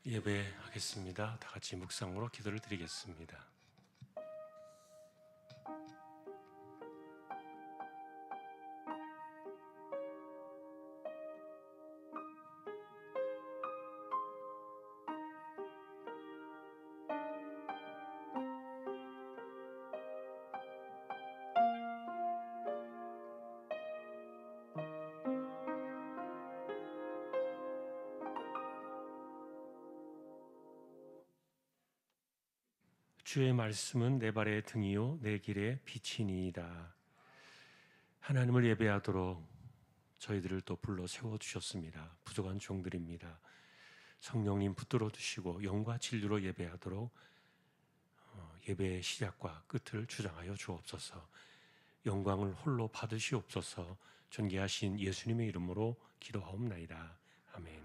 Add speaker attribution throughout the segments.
Speaker 1: 예배하겠습니다. 다 같이 묵상으로 기도를 드리겠습니다. 주의 말씀은 내 발의 등이요 내 길의 빛이니이다. 하나님을 예배하도록 저희들을 또 불러 세워주셨습니다. 부족한 종들입니다. 성령님 붙들어 주시고 영과 진리로 예배하도록 예배의 시작과 끝을 주장하여 주옵소서. 영광을 홀로 받으시옵소서. 존귀하신 예수님의 이름으로 기도하옵나이다. 아멘.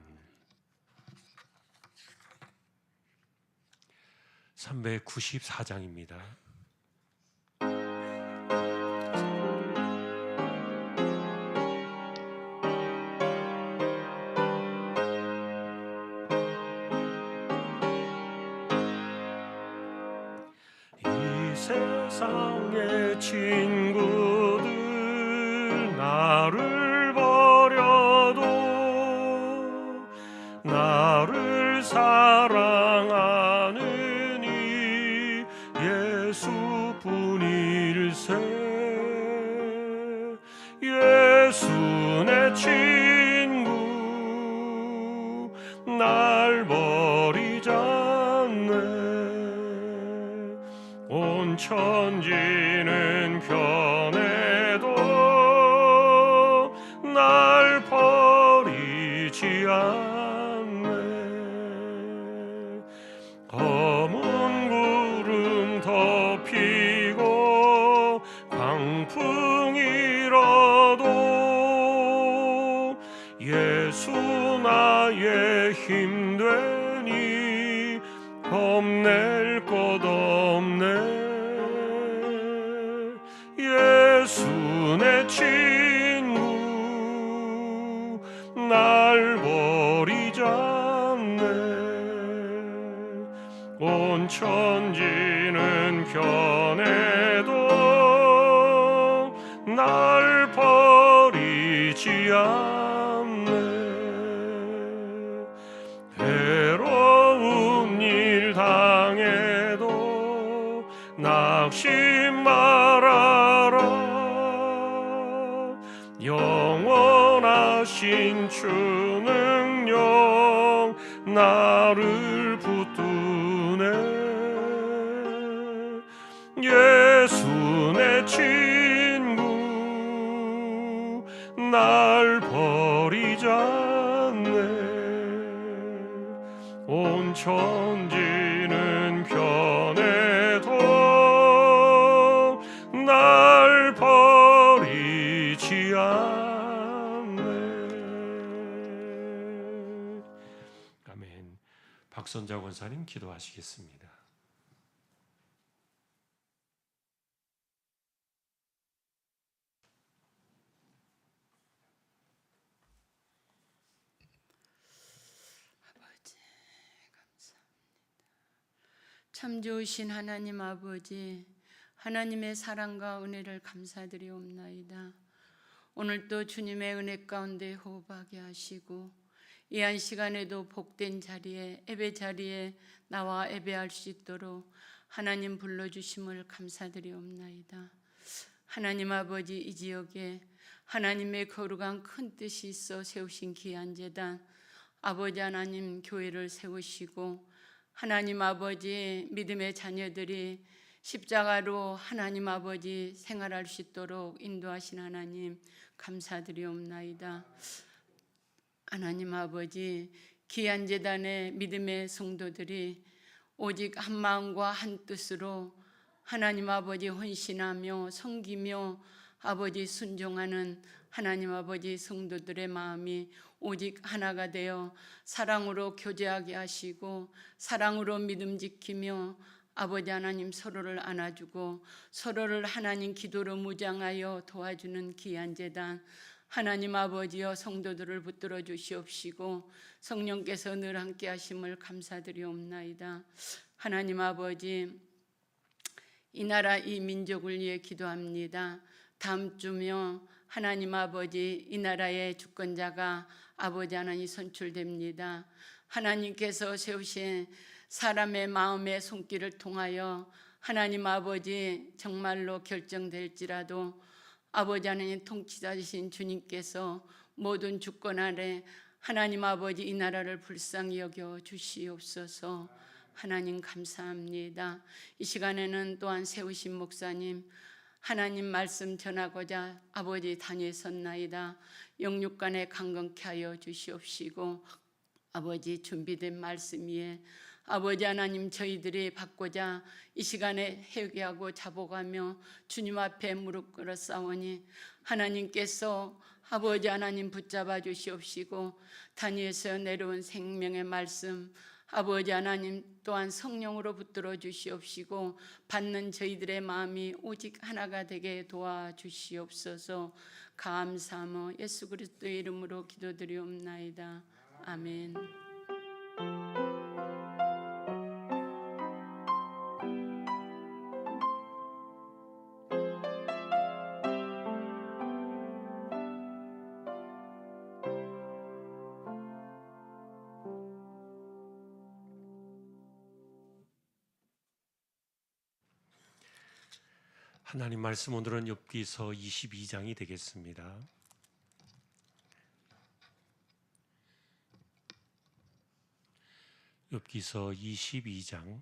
Speaker 1: 394장입니다. 이 세상의 친구들 나를 버려도 나를 사랑하는 예수뿐일세. 예수 내 친구 날 버리지 않네. 온 천지는 변해도 날 버리지 않네. 검은 구름 덮이고 광풍이 일어도 예수 나의 힘 되니 겁낼 것 없네. 예수 내 친구 날 버리지 않네. 온 천지는 변해도 날 버리지 않네. 괴로운 일 당해도 낙심 말아라. 영원하신 주 능력 나를 붙드네. 예수 내 친구 날 버리지 않네. 온 천지는 변해도 날 버리지 않네. 아멘. 박선자 권사님 기도하시겠습니다.
Speaker 2: 참 좋으신 하나님 아버지, 하나님의 사랑과 은혜를 감사드리옵나이다. 오늘도 주님의 은혜 가운데 호흡하게 하시고 이 한 시간에도 복된 자리에 예배 자리에 나와 예배할 수 있도록 하나님 불러주심을 감사드리옵나이다. 하나님 아버지, 이 지역에 하나님의 거룩한 큰 뜻이 있어 세우신 귀한 제단 아버지 하나님 교회를 세우시고 하나님 아버지 믿음의 자녀들이 십자가로 하나님 아버지 생활할 수 있도록 인도하신 하나님 감사드리옵나이다. 하나님 아버지 귀한 제단의 믿음의 성도들이 오직 한 마음과 한 뜻으로 하나님 아버지 헌신하며 섬기며 아버지 순종하는 하나님 아버지 성도들의 마음이 오직 하나가 되어 사랑으로 교제하게 하시고 사랑으로 믿음 지키며 아버지 하나님 서로를 안아주고 서로를 하나님 기도로 무장하여 도와주는 귀한 제단 하나님 아버지여, 성도들을 붙들어 주시옵시고 성령께서 늘 함께 하심을 감사드리옵나이다. 하나님 아버지, 이 나라 이 민족을 위해 기도합니다. 다음 주며 하나님 아버지, 이 나라의 주권자가 아버지 하나님 선출됩니다. 하나님께서 세우신 사람의 마음의 손길을 통하여 하나님 아버지 정말로 결정될지라도 아버지 하나님 통치자이신 주님께서 모든 주권 아래 하나님 아버지 이 나라를 불쌍히 여겨 주시옵소서. 하나님 감사합니다. 이 시간에는 또한 세우신 목사님 하나님 말씀 전하고자 아버지 단위에 섰나이다. 영육간에 강건케 하여 주시옵시고 아버지 준비된 말씀 위에 아버지 하나님 저희들이 받고자 이 시간에 회개하고 자복하며 주님 앞에 무릎 꿇어 싸우니 하나님께서 아버지 하나님 붙잡아 주시옵시고 단위에서 내려온 생명의 말씀 아버지 하나님 또한 성령으로 붙들어 주시옵시고 받는 저희들의 마음이 오직 하나가 되게 도와주시옵소서. 감사하며 예수 그리스도의 이름으로 기도드리옵나이다. 아멘.
Speaker 1: 하나님 말씀 오늘은 욥기서 22장이 되겠습니다. 욥기서 22장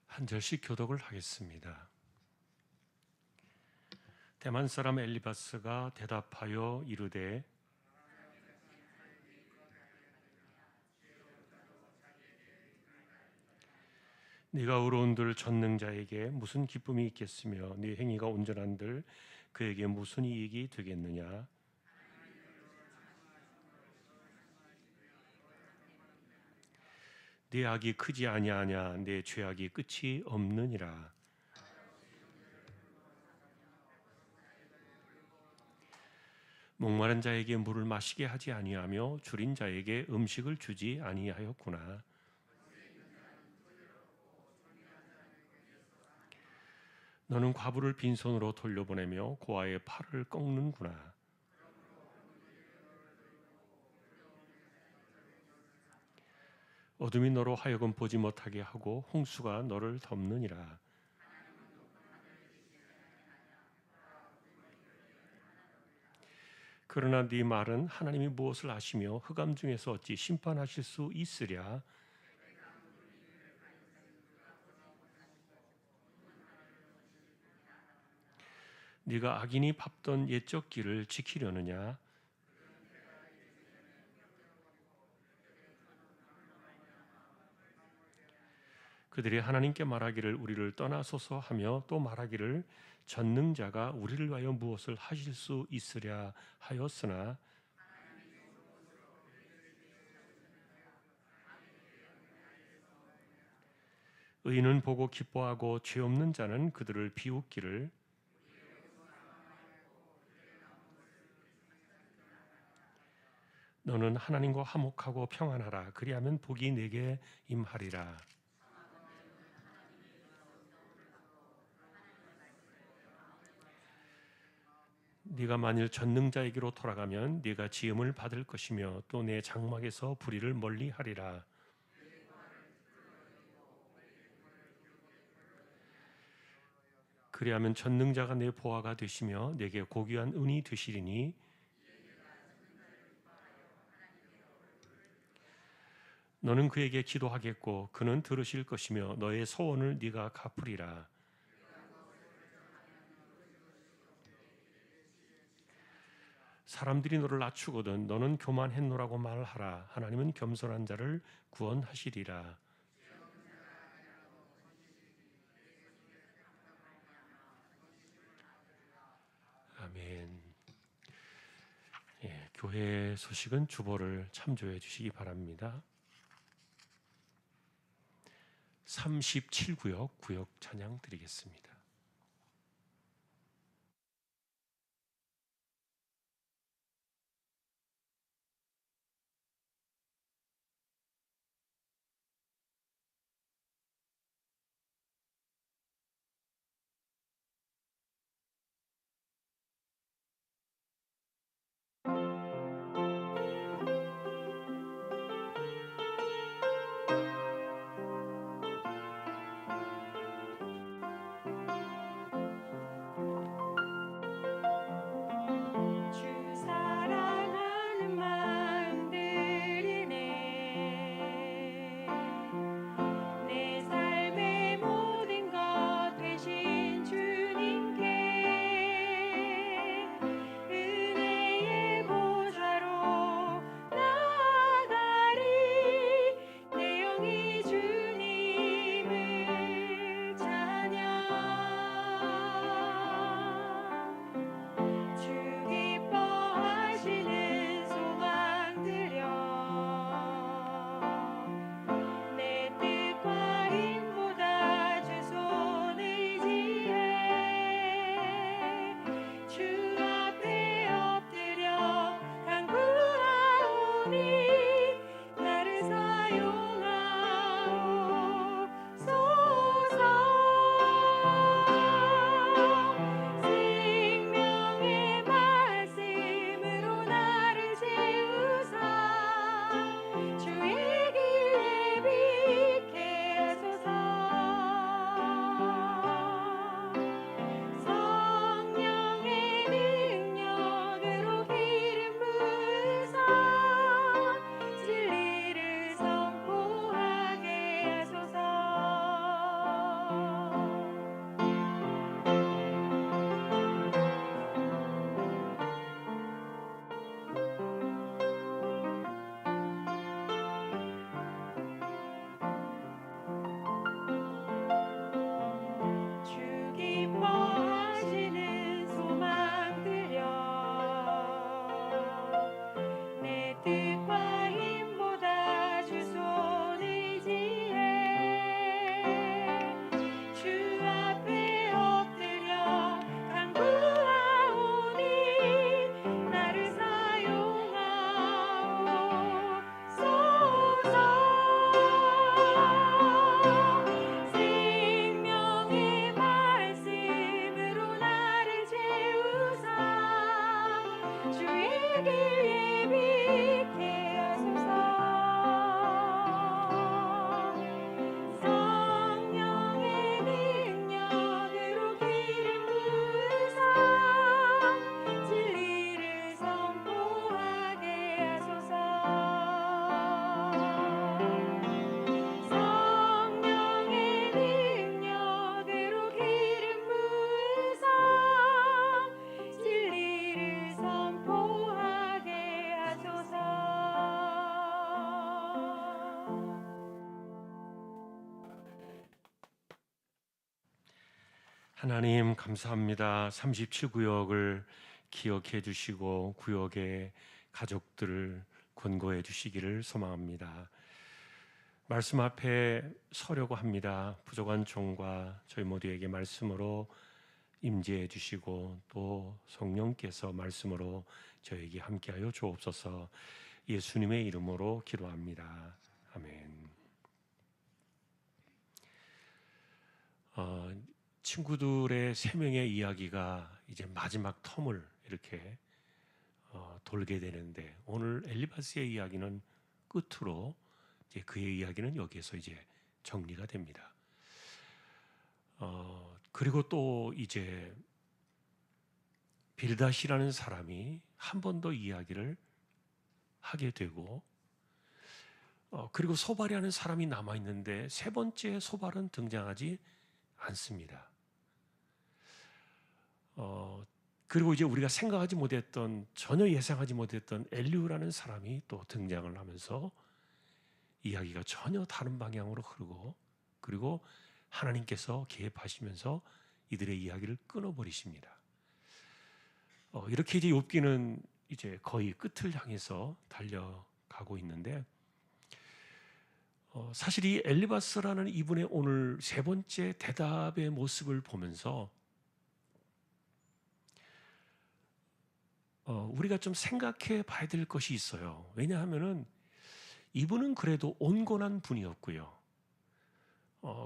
Speaker 1: 한 절씩 교독을 하겠습니다. 대만 사람 엘리바스가 대답하여 이르되 네가 의로운들 전능자에게 무슨 기쁨이 있겠으며 네 행위가 온전한들 그에게 무슨 이익이 되겠느냐. 네 악이 크지 아니하냐. 네 죄악이 끝이 없느니라. 목마른 자에게 물을 마시게 하지 아니하며 줄인 자에게 음식을 주지 아니하였구나. 너는 과부를 빈손으로 돌려보내며 고아의 팔을 꺾는구나. 어둠이 너로 하여금 보지 못하게 하고 홍수가 너를 덮느니라. 그러나 네 말은 하나님이 무엇을 하시며 흑암 중에서 어찌 심판하실 수 있으랴. 네가 악인이 밟던 옛적 길을 지키려느냐. 그들이 하나님께 말하기를 우리를 떠나소서 하며 또 말하기를 전능자가 우리를 위하여 무엇을 하실 수 있으랴 하였으나 의인은 보고 기뻐하고 죄 없는 자는 그들을 비웃기를. 너는 하나님과 화목하고 평안하라. 그리하면 복이 내게 임하리라. 네가 만일 전능자에게로 돌아가면 네가 지음을 받을 것이며 또 내 장막에서 불의를 멀리하리라. 그리하면 전능자가 내 보화가 되시며 내게 고귀한 은이 되시리니 너는 그에게 기도하겠고 그는 들으실 것이며 너의 소원을 네가 갚으리라. 사람들이 너를 낮추거든 너는 교만했노라고 말하라. 하나님은 겸손한 자를 구원하시리라. 아멘. 교회 소식은 주보를 참조해 주시기 바랍니다. 37구역 구역 찬양 드리겠습니다.
Speaker 3: 주 사랑하는 마음 드리네 내 삶의 모든 것 되신 주님께 은혜의 보좌로 나아가리 내 영이 주님을 찬양 주 기뻐하시는 소망 들여 내 뜻과 힘보다 주 손 의지해 주 앞에 엎드려 간구하오니 나를 사용하옵소서 생명의 말씀으로 나를 채우사 주의 길에 빛게 하소서 성령의 능력으로 기름 부으사 진리를 선포하게 하소서 주 기뻐하시는 소망 들여 내 뜻과 힘보다 주 손 의지해 주 앞에 엎드려 간구하오니 나를 사용하옵소서 생명의 말씀으로 나를 채우사 주의 길에 빛게 하소서 성령의 능력으로 기름 부으사 진리를 선포하게 하소서 성령의 능력으로 기름 부으사 진리를 선포하게 하소서
Speaker 1: 하나님 감사합니다. 37구역을 기억해 주시고 구역의 가족들을 권고해 주시기를 소망합니다. 말씀 앞에 서려고 합니다. 부족한 종과 저희 모두에게 말씀으로 임재해 주시고 또 성령께서 말씀으로 저에게 함께하여 주옵소서. 예수님의 이름으로 기도합니다. 아멘. 친구들의 세 명의 이야기가 이제 마지막 텀을 이렇게 돌게 되는데 오늘 엘리바스의 이야기는 끝으로 이제 그의 이야기는 여기에서 이제 정리가 됩니다. 그리고 또 이제 빌닷이라는 사람이 한 번 더 이야기를 하게 되고 그리고 소발이라는 사람이 남아 있는데 세 번째 소발은 등장하지 않습니다. 그리고 이제 우리가 생각하지 못했던 전혀 예상하지 못했던 엘리후라는 사람이 또 등장을 하면서 이야기가 전혀 다른 방향으로 흐르고 그리고 하나님께서 개입하시면서 이들의 이야기를 끊어버리십니다. 이렇게 이제 욥기는 이제 거의 끝을 향해서 달려가고 있는데 사실 이 엘리바스라는 이분의 오늘 세 번째 대답의 모습을 보면서 우리가 좀 생각해 봐야 될 것이 있어요. 왜냐하면은 이분은 그래도 온건한 분이었고요.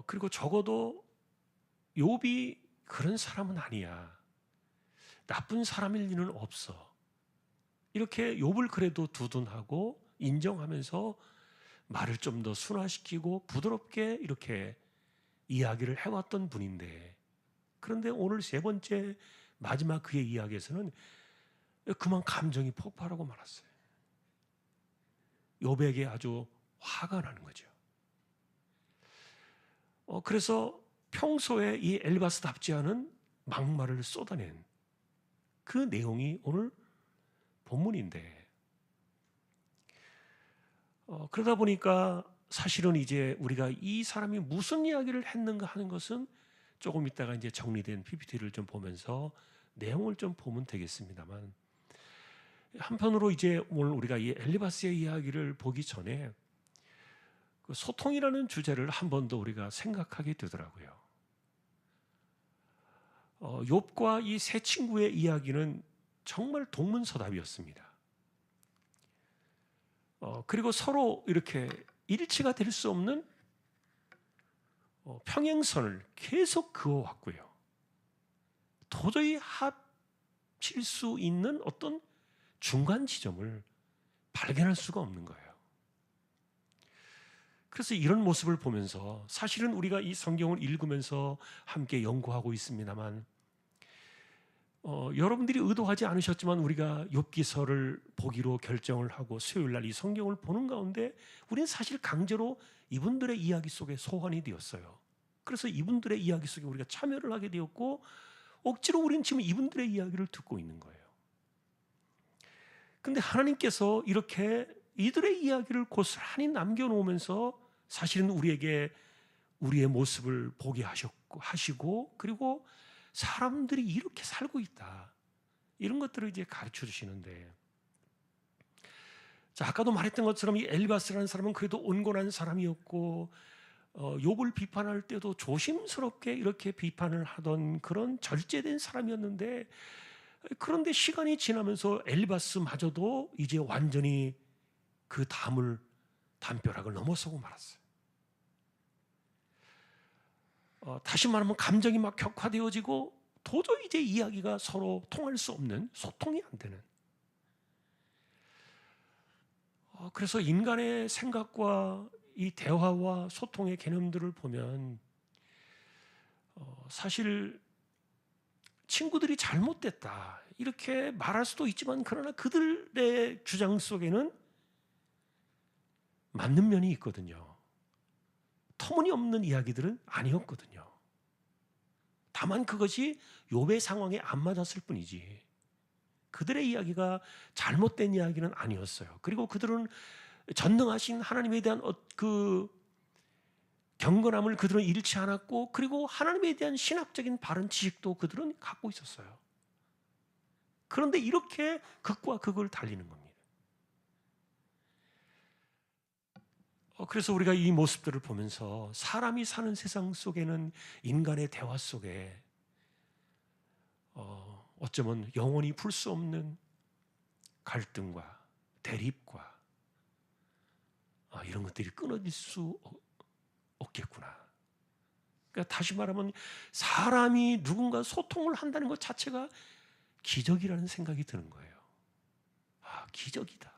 Speaker 1: 그리고 적어도 욥이 그런 사람은 아니야. 나쁜 사람일 리는 없어. 이렇게 욥을 그래도 두둔하고 인정하면서 말을 좀 더 순화시키고 부드럽게 이렇게 이야기를 해왔던 분인데, 그런데 오늘 세 번째 마지막 그의 이야기에서는 그만 감정이 폭발하고 말았어요. 욥에게 아주 화가 나는 거죠. 그래서 평소에 이 엘리바스답지 않은 막말을 쏟아낸 그 내용이 오늘 본문인데, 그러다 보니까 사실은 이제 우리가 이 사람이 무슨 이야기를 했는가 하는 것은 조금 있다가 이제 정리된 PPT를 좀 보면서 내용을 좀 보면 되겠습니다만, 한편으로 이제 오늘 우리가 이 엘리바스의 이야기를 보기 전에 그 소통이라는 주제를 한 번 더 우리가 생각하게 되더라고요. 욥과 이 세 친구의 이야기는 정말 동문서답이었습니다. 그리고 서로 이렇게 일치가 될 수 없는 평행선을 계속 그어왔고요. 도저히 합칠 수 있는 어떤 중간 지점을 발견할 수가 없는 거예요. 그래서 이런 모습을 보면서 사실은 우리가 이 성경을 읽으면서 함께 연구하고 있습니다만, 여러분들이 의도하지 않으셨지만 우리가 욥기서를 보기로 결정을 하고 수요일 날 이 성경을 보는 가운데 우리는 사실 강제로 이분들의 이야기 속에 소환이 되었어요. 그래서 이분들의 이야기 속에 우리가 참여를 하게 되었고, 억지로 우리는 지금 이분들의 이야기를 듣고 있는 거예요. 그런데 하나님께서 이렇게 이들의 이야기를 고스란히 남겨놓으면서 사실은 우리에게 우리의 모습을 보게 하시고, 그리고 사람들이 이렇게 살고 있다, 이런 것들을 이제 가르쳐 주시는데, 자, 아까도 말했던 것처럼 이 엘리바스라는 사람은 그래도 온건한 사람이었고, 욥을 비판할 때도 조심스럽게 이렇게 비판을 하던 그런 절제된 사람이었는데, 그런데 시간이 지나면서 엘리바스마저도 이제 완전히 그 담벼락을 넘어서고 말았어요. 다시 말하면 감정이 막 격화되어지고 도저히 이제 이야기가 서로 통할 수 없는, 소통이 안 되는. 그래서 인간의 생각과 이 대화와 소통의 개념들을 보면 사실 친구들이 잘못됐다 이렇게 말할 수도 있지만, 그러나 그들의 주장 속에는 맞는 면이 있거든요. 터무니없는 이야기들은 아니었거든요. 다만 그것이 욥의 상황에 안 맞았을 뿐이지 그들의 이야기가 잘못된 이야기는 아니었어요. 그리고 그들은 전능하신 하나님에 대한 그 경건함을 그들은 잃지 않았고, 그리고 하나님에 대한 신학적인 바른 지식도 그들은 갖고 있었어요. 그런데 이렇게 극과 극을 달리는 겁니다. 그래서 우리가 이 모습들을 보면서 사람이 사는 세상 속에는 인간의 대화 속에 어쩌면 영원히 풀 수 없는 갈등과 대립과 이런 것들이 끊어질 수 없겠구나. 그러니까 다시 말하면 사람이 누군가 소통을 한다는 것 자체가 기적이라는 생각이 드는 거예요. 기적이다.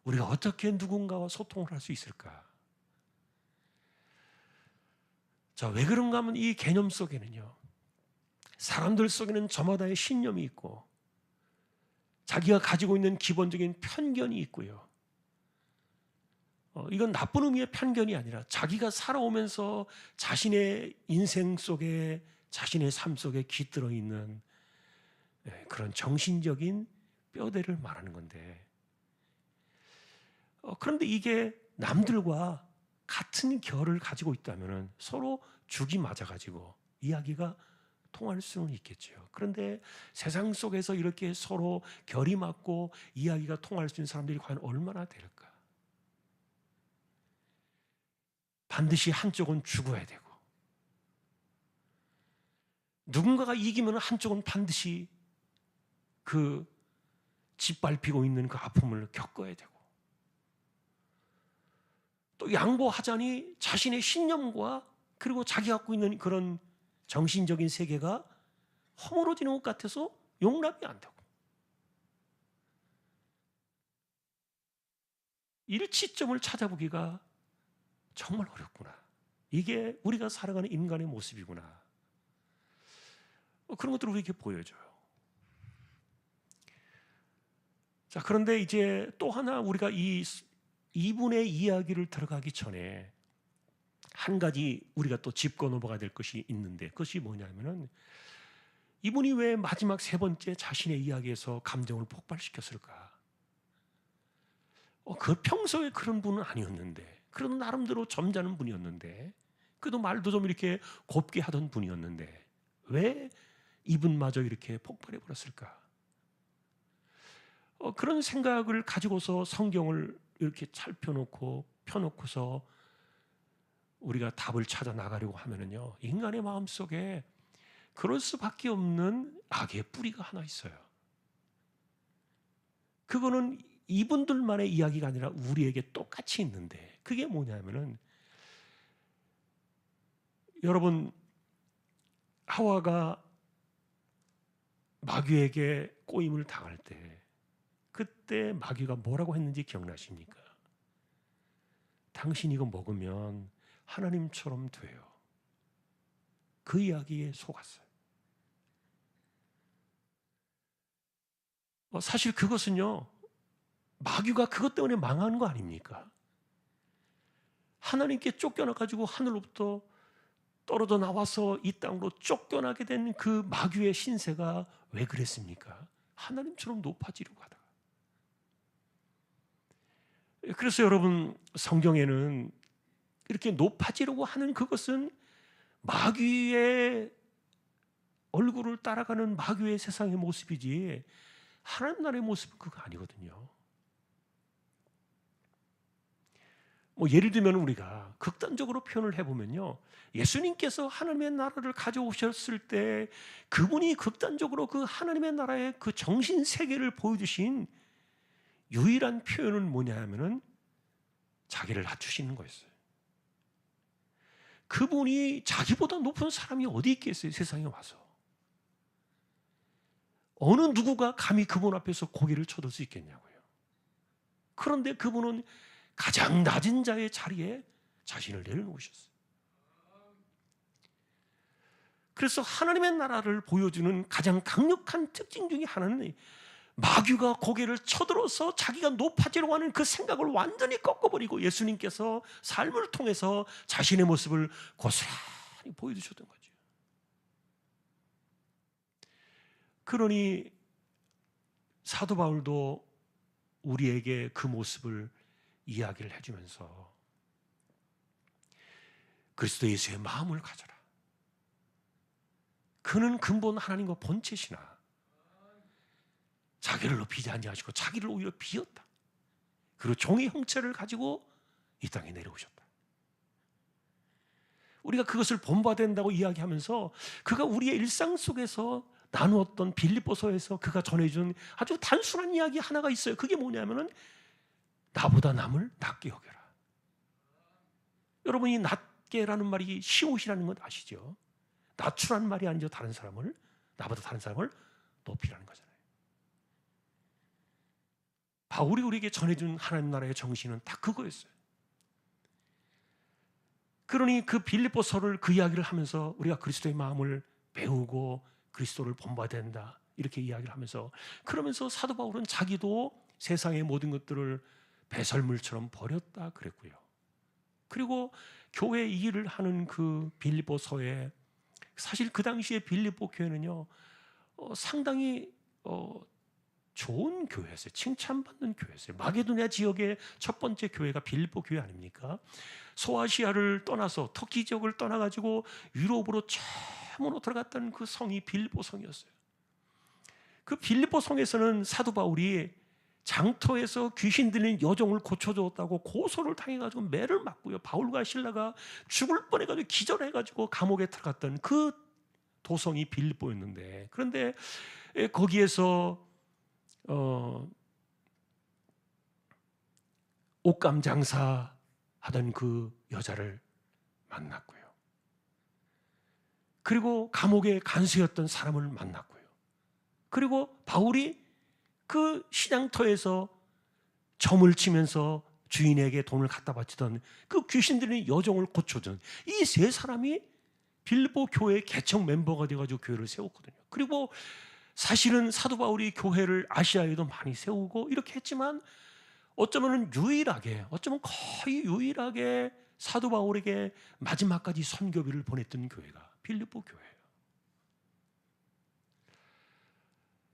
Speaker 1: 우리가 어떻게 누군가와 소통을 할 수 있을까? 자, 왜 그런가 하면 이 개념 속에는요, 사람들 속에는 저마다의 신념이 있고 자기가 가지고 있는 기본적인 편견이 있고요. 이건 나쁜 의미의 편견이 아니라 자기가 살아오면서 자신의 인생 속에, 자신의 삶 속에 깃들어 있는 그런 정신적인 뼈대를 말하는 건데, 그런데 이게 남들과 같은 결을 가지고 있다면 서로 죽이 맞아가지고 이야기가 통할 수는 있겠죠. 그런데 세상 속에서 이렇게 서로 결이 맞고 이야기가 통할 수 있는 사람들이 과연 얼마나 될까? 반드시 한쪽은 죽어야 되고, 누군가가 이기면 한쪽은 반드시 그 짓밟히고 있는 그 아픔을 겪어야 되고, 또 양보하자니 자신의 신념과 그리고 자기 갖고 있는 그런 정신적인 세계가 허물어지는 것 같아서 용납이 안 되고, 일치점을 찾아보기가 정말 어렵구나. 이게 우리가 살아가는 인간의 모습이구나. 그런 것들을 우리에게 보여줘요. 자, 그런데 이제 또 하나 우리가 이분의 이야기를 들어가기 전에 한 가지 우리가 또 짚고 넘어가야 될 것이 있는데, 그것이 뭐냐면은 이분이 왜 마지막 세 번째 자신의 이야기에서 감정을 폭발시켰을까? 그 평소에 그런 분은 아니었는데, 그래도 나름대로 점잖은 분이었는데, 그래도 말도 좀 이렇게 곱게 하던 분이었는데 왜 이분마저 이렇게 폭발해 버렸을까? 그런 생각을 가지고서 성경을 이렇게 잘 펴놓고서 우리가 답을 찾아 나가려고 하면은요, 인간의 마음속에 그럴 수밖에 없는 악의 뿌리가 하나 있어요. 그거는 이분들만의 이야기가 아니라 우리에게 똑같이 있는데, 그게 뭐냐면은, 여러분, 하와가 마귀에게 꼬임을 당할 때 그때 마귀가 뭐라고 했는지 기억나십니까? 당신 이거 먹으면 하나님처럼 돼요. 그 이야기에 속았어요. 사실 그것은요, 마귀가 그것 때문에 망하는 거 아닙니까? 하나님께 쫓겨나가지고 하늘로부터 떨어져 나와서 이 땅으로 쫓겨나게 된 그 마귀의 신세가 왜 그랬습니까? 하나님처럼 높아지려고 하다가. 그래서 여러분, 성경에는 이렇게 높아지려고 하는 그것은 마귀의 얼굴을 따라가는 마귀의 세상의 모습이지, 하나님 나라의 모습은 그거 아니거든요. 예를 들면 우리가 극단적으로 표현을 해보면요, 예수님께서 하나님의 나라를 가져오셨을 때 그분이 극단적으로 그 하나님의 나라의 그 정신 세계를 보여주신 유일한 표현은 뭐냐 하면은 자기를 낮추시는 거였어요. 그분이 자기보다 높은 사람이 어디 있겠어요, 세상에 와서. 어느 누구가 감히 그분 앞에서 고개를 쳐들 수 있겠냐고요. 그런데 그분은 가장 낮은 자의 자리에 자신을 내려놓으셨어요. 그래서 하나님의 나라를 보여주는 가장 강력한 특징 중에 하나는 마귀가 고개를 쳐들어서 자기가 높아지려고 하는 그 생각을 완전히 꺾어버리고 예수님께서 삶을 통해서 자신의 모습을 고스란히 보여주셨던 거죠. 그러니 사도 바울도 우리에게 그 모습을 이야기를 해주면서 그리스도 예수의 마음을 가져라. 그는 근본 하나님과 본체시나 자기를 높이지 아니하시고 자기를 오히려 비었다. 그리고 종의 형체를 가지고 이 땅에 내려오셨다. 우리가 그것을 본받아야 된다고 이야기하면서 그가 우리의 일상 속에서 나누었던 빌립보서에서 그가 전해준 아주 단순한 이야기 하나가 있어요. 그게 뭐냐면은 나보다 남을 낮게 여겨라. 여러분이 낮게라는 말이 시옷이라는 건 아시죠? 낮추라는 말이 아니죠. 나보다 다른 사람을 높이라는 거잖아요. 바울이 우리에게 전해준 하나님 나라의 정신은 딱 그거였어요. 그러니 그 빌립보서를 그 이야기를 하면서 우리가 그리스도의 마음을 배우고 그리스도를 본받아야 된다 이렇게 이야기를 하면서, 그러면서 사도 바울은 자기도 세상의 모든 것들을 배설물처럼 버렸다 그랬고요. 그리고 교회 일을 하는 그 빌립보서에, 사실 그 당시에 빌립보 교회는요 상당히 좋은 교회였어요. 칭찬받는 교회였어요. 마게도냐 지역의 첫 번째 교회가 빌립보 교회 아닙니까? 소아시아를 떠나서 터키 지역을 떠나가지고 유럽으로 처음으로 들어갔던 그 성이 빌립보 성이었어요. 그 빌립보 성에서는 사도 바울이 장터에서 귀신 들린 여종을 고쳐주었다고 고소를 당해가지고 매를 맞고요. 바울과 실라가 죽을 뻔해가지고 기절해가지고 감옥에 들어갔던 그 도성이 빌립보였는데, 그런데 거기에서 옷감 장사 하던 그 여자를 만났고요. 그리고 감옥에 간수였던 사람을 만났고요. 그리고 바울이 그 시장터에서 점을 치면서 주인에게 돈을 갖다 바치던 그 귀신 들린 여종을 고쳐준 이 세 사람이 빌립보 교회 개척 멤버가 되어가지고 교회를 세웠거든요. 그리고 사실은 사도 바울이 교회를 아시아에도 많이 세우고 이렇게 했지만 어쩌면 거의 유일하게 사도 바울에게 마지막까지 선교비를 보냈던 교회가 빌립보 교회예요.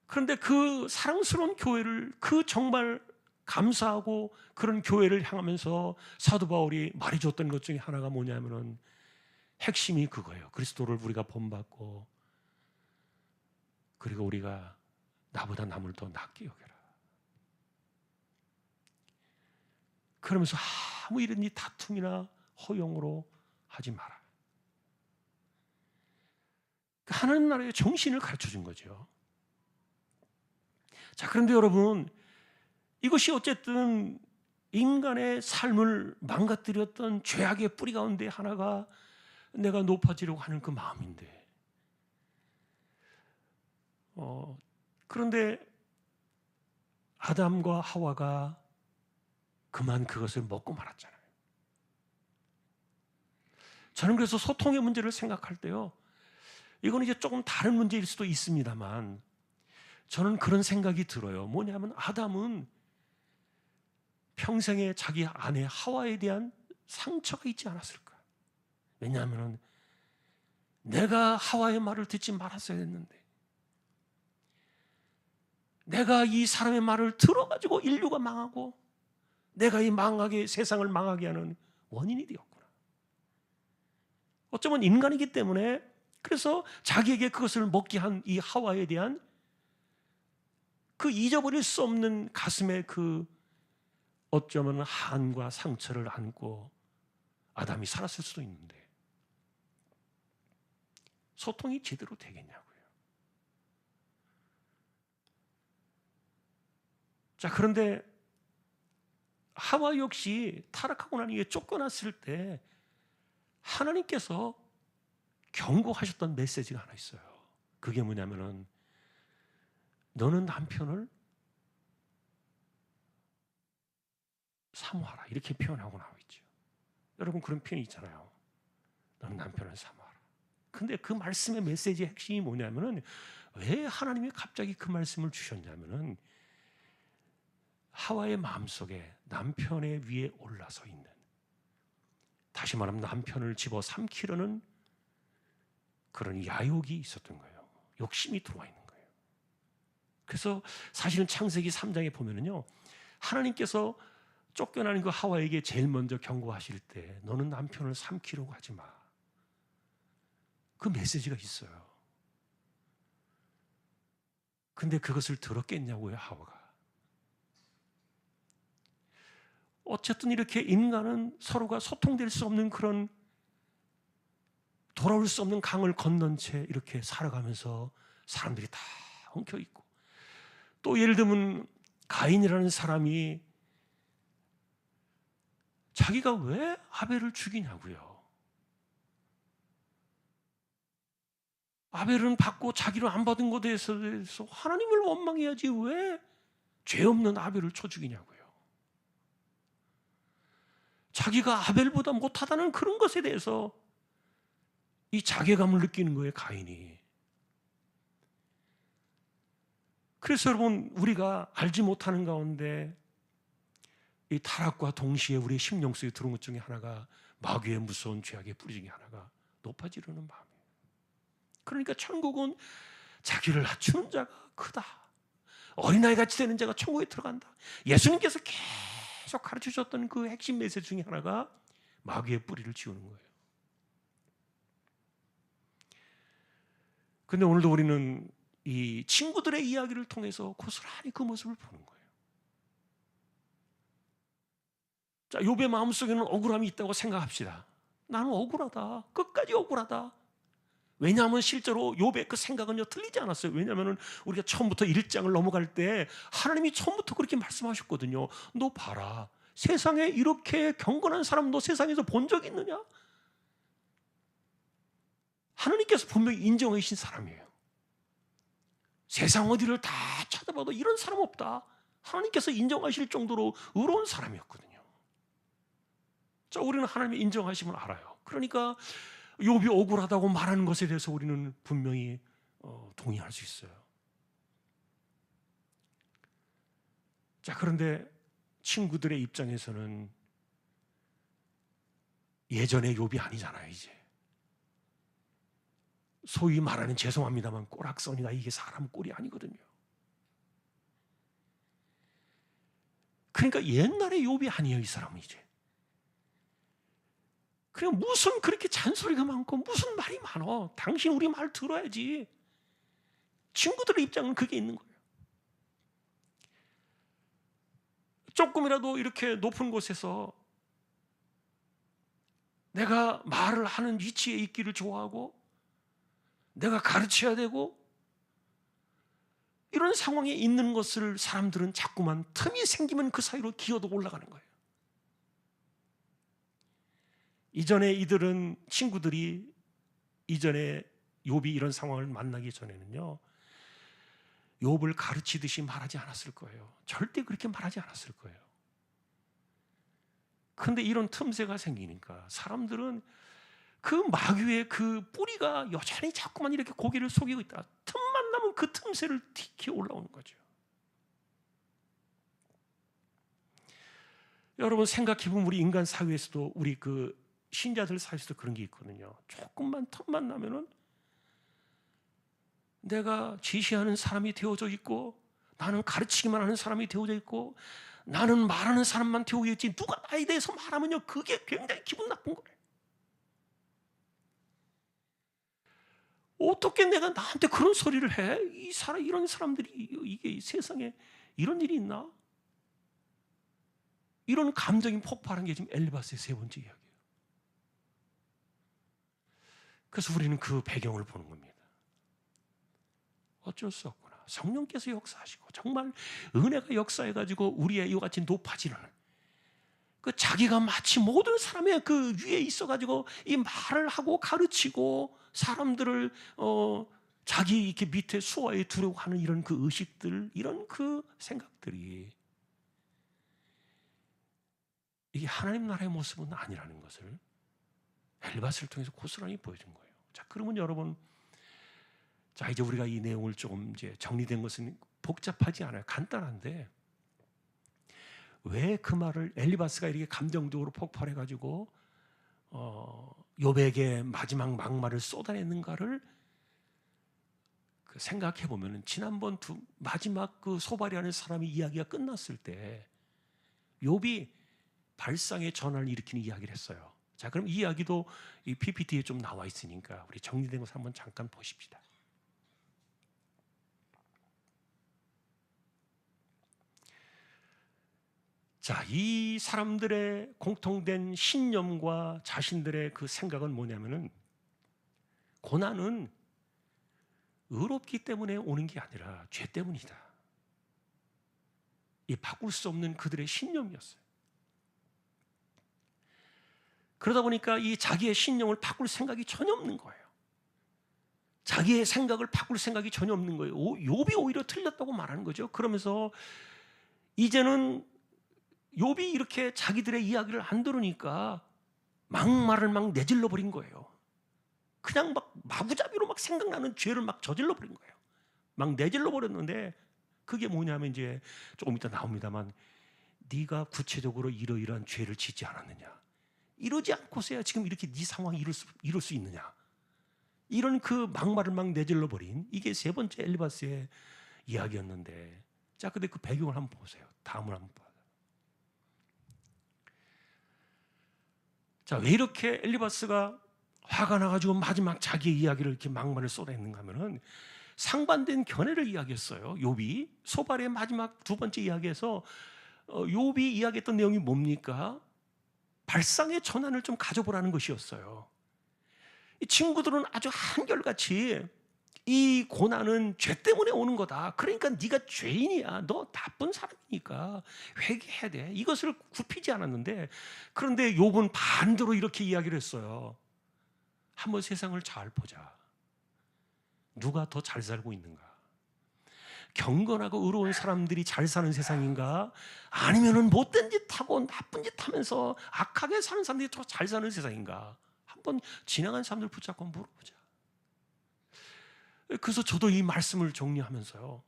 Speaker 1: 그런데 그 사랑스러운 교회를, 그 정말 감사하고 그런 교회를 향하면서 사도 바울이 말해줬던 것 중에 하나가 뭐냐면은 핵심이 그거예요. 그리스도를 우리가 본받고 그리고 우리가 나보다 남을 더 낫게 여겨라. 그러면서 아무 이런 다툼이나 허용으로 하지 마라. 하나님 나라의 정신을 가르쳐 준 거죠. 자, 그런데 여러분, 이것이 어쨌든 인간의 삶을 망가뜨렸던 죄악의 뿌리 가운데 하나가 내가 높아지려고 하는 그 마음인데, 그런데 아담과 하와가 그만 그것을 먹고 말았잖아요. 저는 그래서 소통의 문제를 생각할 때요, 이건 이제 조금 다른 문제일 수도 있습니다만 저는 그런 생각이 들어요. 뭐냐면 아담은 평생에 자기 아내 하와에 대한 상처가 있지 않았을까? 왜냐하면 내가 하와의 말을 듣지 말았어야 했는데, 내가 이 사람의 말을 들어가지고 인류가 망하고 내가 이 세상을 망하게 하는 원인이 되었구나. 어쩌면 인간이기 때문에 그래서 자기에게 그것을 먹게 한 이 하와에 대한 그 잊어버릴 수 없는 가슴의 그 어쩌면 한과 상처를 안고 아담이 살았을 수도 있는데 소통이 제대로 되겠냐고요. 자, 그런데 하와 역시 타락하고 난 이후에 쫓겨났을 때 하나님께서 경고하셨던 메시지가 하나 있어요. 그게 뭐냐면은 너는 남편을 사모하라, 이렇게 표현하고 나와 있죠. 여러분, 그런 표현이 있잖아요. 너는 남편을 사모하라. 근데 그 말씀의 메시지의 핵심이 뭐냐면은 왜 하나님이 갑자기 그 말씀을 주셨냐면은 하와의 마음속에 남편의 위에 올라서 있는, 다시 말하면 남편을 집어 삼키려는 그런 야욕이 있었던 거예요. 욕심이 들어와 있는 거예요. 그래서 사실은 창세기 3장에 보면은요, 하나님께서 쫓겨나는 그 하와에게 제일 먼저 경고하실 때 너는 남편을 삼키려고 하지 마. 그 메시지가 있어요. 근데 그것을 들었겠냐고요, 하와가. 어쨌든 이렇게 인간은 서로가 소통될 수 없는 그런 돌아올 수 없는 강을 건넌 채 이렇게 살아가면서 사람들이 다 엉켜 있고, 또 예를 들면 가인이라는 사람이 자기가 왜 아벨을 죽이냐고요. 아벨은 받고 자기는 안 받은 것에 대해서 하나님을 원망해야지 왜 죄 없는 아벨을 쳐 죽이냐고요. 자기가 아벨보다 못하다는 그런 것에 대해서 이 자괴감을 느끼는 거예요, 가인이. 그래서 여러분, 우리가 알지 못하는 가운데 이 타락과 동시에 우리의 심령 속에 들어온 것 중에 하나가 마귀의 무서운 죄악의 뿌리 중에 하나가 높아지려는 마음이에요. 그러니까 천국은 자기를 낮추는 자가 크다, 어린아이 같이 되는 자가 천국에 들어간다. 예수님께서 계속 가르쳐 주셨던 그 핵심 메시지 중에 하나가 마귀의 뿌리를 지우는 거예요. 근데 오늘도 우리는 이 친구들의 이야기를 통해서 고스란히 그 모습을 보는 거예요. 자, 욥의 마음속에는 억울함이 있다고 생각합시다. 나는 억울하다. 끝까지 억울하다. 왜냐하면 실제로 욥의 그 생각은요 틀리지 않았어요. 왜냐하면 우리가 처음부터 1장을 넘어갈 때 하나님이 처음부터 그렇게 말씀하셨거든요. 너 봐라. 세상에 이렇게 경건한 사람 너 세상에서 본 적 있느냐? 하나님께서 분명히 인정해 주신 사람이에요. 세상 어디를 다 찾아봐도 이런 사람 없다. 하나님께서 인정하실 정도로 의로운 사람이었거든요. 자, 우리는 하나님의 인정하심을 알아요. 그러니까 욥이 억울하다고 말하는 것에 대해서 우리는 분명히 동의할 수 있어요. 자, 그런데 친구들의 입장에서는 예전의 욥이 아니잖아요. 이제 소위 말하는, 죄송합니다만, 꼬락서니가 이게 사람 꼴이 아니거든요. 그러니까 옛날의 욥이 아니에요. 이 사람은 이제. 그냥 무슨 그렇게 잔소리가 많고 무슨 말이 많어. 당신 우리 말 들어야지. 친구들의 입장은 그게 있는 거예요. 조금이라도 이렇게 높은 곳에서 내가 말을 하는 위치에 있기를 좋아하고 내가 가르쳐야 되고 이런 상황에 있는 것을 사람들은 자꾸만 틈이 생기면 그 사이로 기어도 올라가는 거예요. 이전에 이들은, 친구들이 이전에 욥이 이런 상황을 만나기 전에는요 욥을 가르치듯이 말하지 않았을 거예요. 절대 그렇게 말하지 않았을 거예요. 그런데 이런 틈새가 생기니까 사람들은 그 마귀의 그 뿌리가 여전히 자꾸만 이렇게 고개를 속이고 있다. 틈만 나면 그 틈새를 튀겨 올라오는 거죠. 여러분 생각해보면 우리 인간 사회에서도, 우리 그 신자들 사이에서도 그런 게 있거든요. 조금만 틈만 나면은 내가 지시하는 사람이 되어져 있고, 나는 가르치기만 하는 사람이 되어져 있고, 나는 말하는 사람만 되어져 있지, 누가 나에 대해서 말하면요 그게 굉장히 기분 나쁜 거예요. 어떻게 내가 나한테 그런 소리를 해? 이런 사람들이, 이게 세상에 이런 일이 있나? 이런 감정이 폭발한 게 지금 엘리바스의 세 번째 이야기예요. 그래서 우리는 그 배경을 보는 겁니다. 어쩔 수 없구나. 성령께서 역사하시고 정말 은혜가 역사해가지고 우리의 이와 같이 높아지는, 그 자기가 마치 모든 사람의 그 위에 있어가지고 이 말을 하고 가르치고 사람들을 자기 이렇게 밑에 수하에 두려고 하는 이런 그 의식들, 이런 그 생각들이 이게 하나님 나라의 모습은 아니라는 것을 엘리바스를 통해서 고스란히 보여준 거예요. 자, 그러면 여러분, 자 이제 우리가 이 내용을 조금 이제 정리된 것은 복잡하지 않아요. 간단한데 왜 그 말을 엘리바스가 이렇게 감정적으로 폭발해가지고 욥에게 마지막 막말을 쏟아냈는가를 생각해 보면은, 지난번 마지막 그 소발이라는 사람이 이야기가 끝났을 때 욥이 발상의 전환을 일으키는 이야기를 했어요. 자, 그럼 이 이야기도 이 PPT에 좀 나와 있으니까 우리 정리된 것을 한번 잠깐 보십시다. 자, 이 사람들의 공통된 신념과 자신들의 그 생각은 뭐냐면은, 고난은 의롭기 때문에 오는 게 아니라 죄 때문이다. 이 바꿀 수 없는 그들의 신념이었어요. 그러다 보니까 이 자기의 신념을 바꿀 생각이 전혀 없는 거예요. 자기의 생각을 바꿀 생각이 전혀 없는 거예요. 욥이 오히려 틀렸다고 말하는 거죠. 그러면서 이제는 욥이 이렇게 자기들의 이야기를 안 들으니까 막말을 막 내질러 버린 거예요. 그냥 막 마구잡이로 막 생각나는 죄를 막 저질러 버린 거예요. 막 내질러 버렸는데, 그게 뭐냐면 이제 조금 이따 나옵니다만, 네가 구체적으로 이러이러한 죄를 짓지 않았느냐, 이러지 않고서야 지금 이렇게 네 상황이 이룰 수 있느냐, 이런 그 막말을 막 내질러 버린, 이게 세 번째 엘리바스의 이야기였는데, 자, 근데 그 배경을 한번 보세요. 다음을 한번 봐요. 자, 왜 이렇게 엘리바스가 화가 나가지고 마지막 자기의 이야기를 이렇게 막말을 쏟아냈는가 하면은, 상반된 견해를 이야기했어요. 욥이 소발의 마지막 두 번째 이야기에서 욥이 이야기했던 내용이 뭡니까? 발상의 전환을 좀 가져보라는 것이었어요. 이 친구들은 아주 한결같이 이 고난은 죄 때문에 오는 거다. 그러니까 네가 죄인이야. 너 나쁜 사람이니까 회개해야 돼. 이것을 굽히지 않았는데, 그런데 욥은 반대로 이렇게 이야기를 했어요. 한번 세상을 잘 보자. 누가 더 잘 살고 있는가? 경건하고 의로운 사람들이 잘 사는 세상인가? 아니면은 못된 짓 하고 나쁜 짓 하면서 악하게 사는 사람들이 더 잘 사는 세상인가? 한번 지나간 사람들 붙잡고 물어보자. 그래서 저도 이 말씀을 정리하면서요,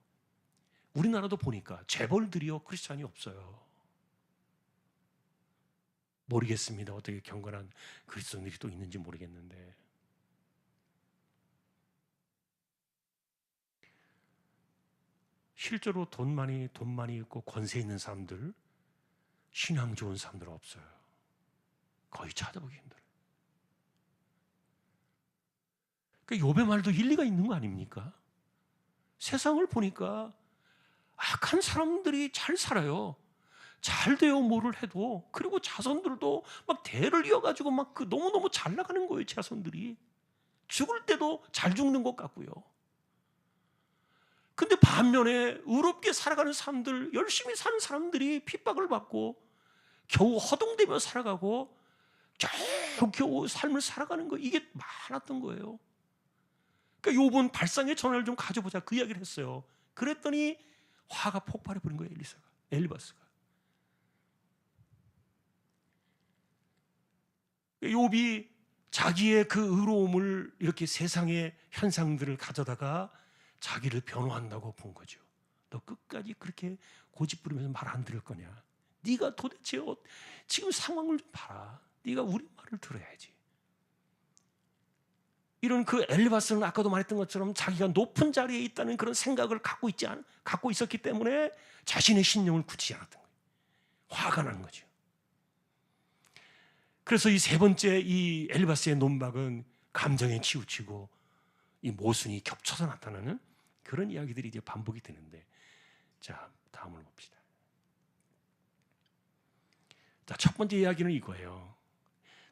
Speaker 1: 우리나라도 보니까 재벌들이요 크리스찬이 없어요. 모르겠습니다. 어떻게 경건한 그리스도인들이 또 있는지 모르겠는데, 실제로 돈 많이 있고 권세 있는 사람들, 신앙 좋은 사람들은 없어요. 거의 찾아보기 힘들어요. 그러니까 욥의 말도 일리가 있는 거 아닙니까? 세상을 보니까 악한 사람들이 잘 살아요. 잘 되어 뭐를 해도. 그리고 자손들도 막 대를 이어가지고 막 그 너무너무 잘 나가는 거예요. 자손들이 죽을 때도 잘 죽는 것 같고요. 근데 반면에 의롭게 살아가는 사람들, 열심히 사는 사람들이 핍박을 받고 겨우 허둥대며 겨우 삶을 살아가는 거, 이게 많았던 거예요. 그러니까 욥은 발상의 전환을 좀 가져보자, 그 이야기를 했어요. 그랬더니 화가 폭발해 버린 거예요. 엘리바스가. 욥이 자기의 그 의로움을 이렇게 세상의 현상들을 가져다가 자기를 변호한다고 본 거죠. 너 끝까지 그렇게 고집 부리면서 말 안 들을 거냐? 네가 도대체 지금 상황을 좀 봐라. 네가 우리 말을 들어야지. 이런 그 엘리바스는 아까도 말했던 것처럼 자기가 높은 자리에 있다는 그런 생각을 갖고 있었기 때문에 자신의 신념을 굳히지 않았던 거예요. 화가 나는 거죠. 그래서 이 세 번째 이 엘리바스의 논박은 감정에 치우치고 이 모순이 겹쳐서 나타나는 그런 이야기들이 이제 반복이 되는데, 자, 다음을 봅시다. 자, 첫 번째 이야기는 이거예요.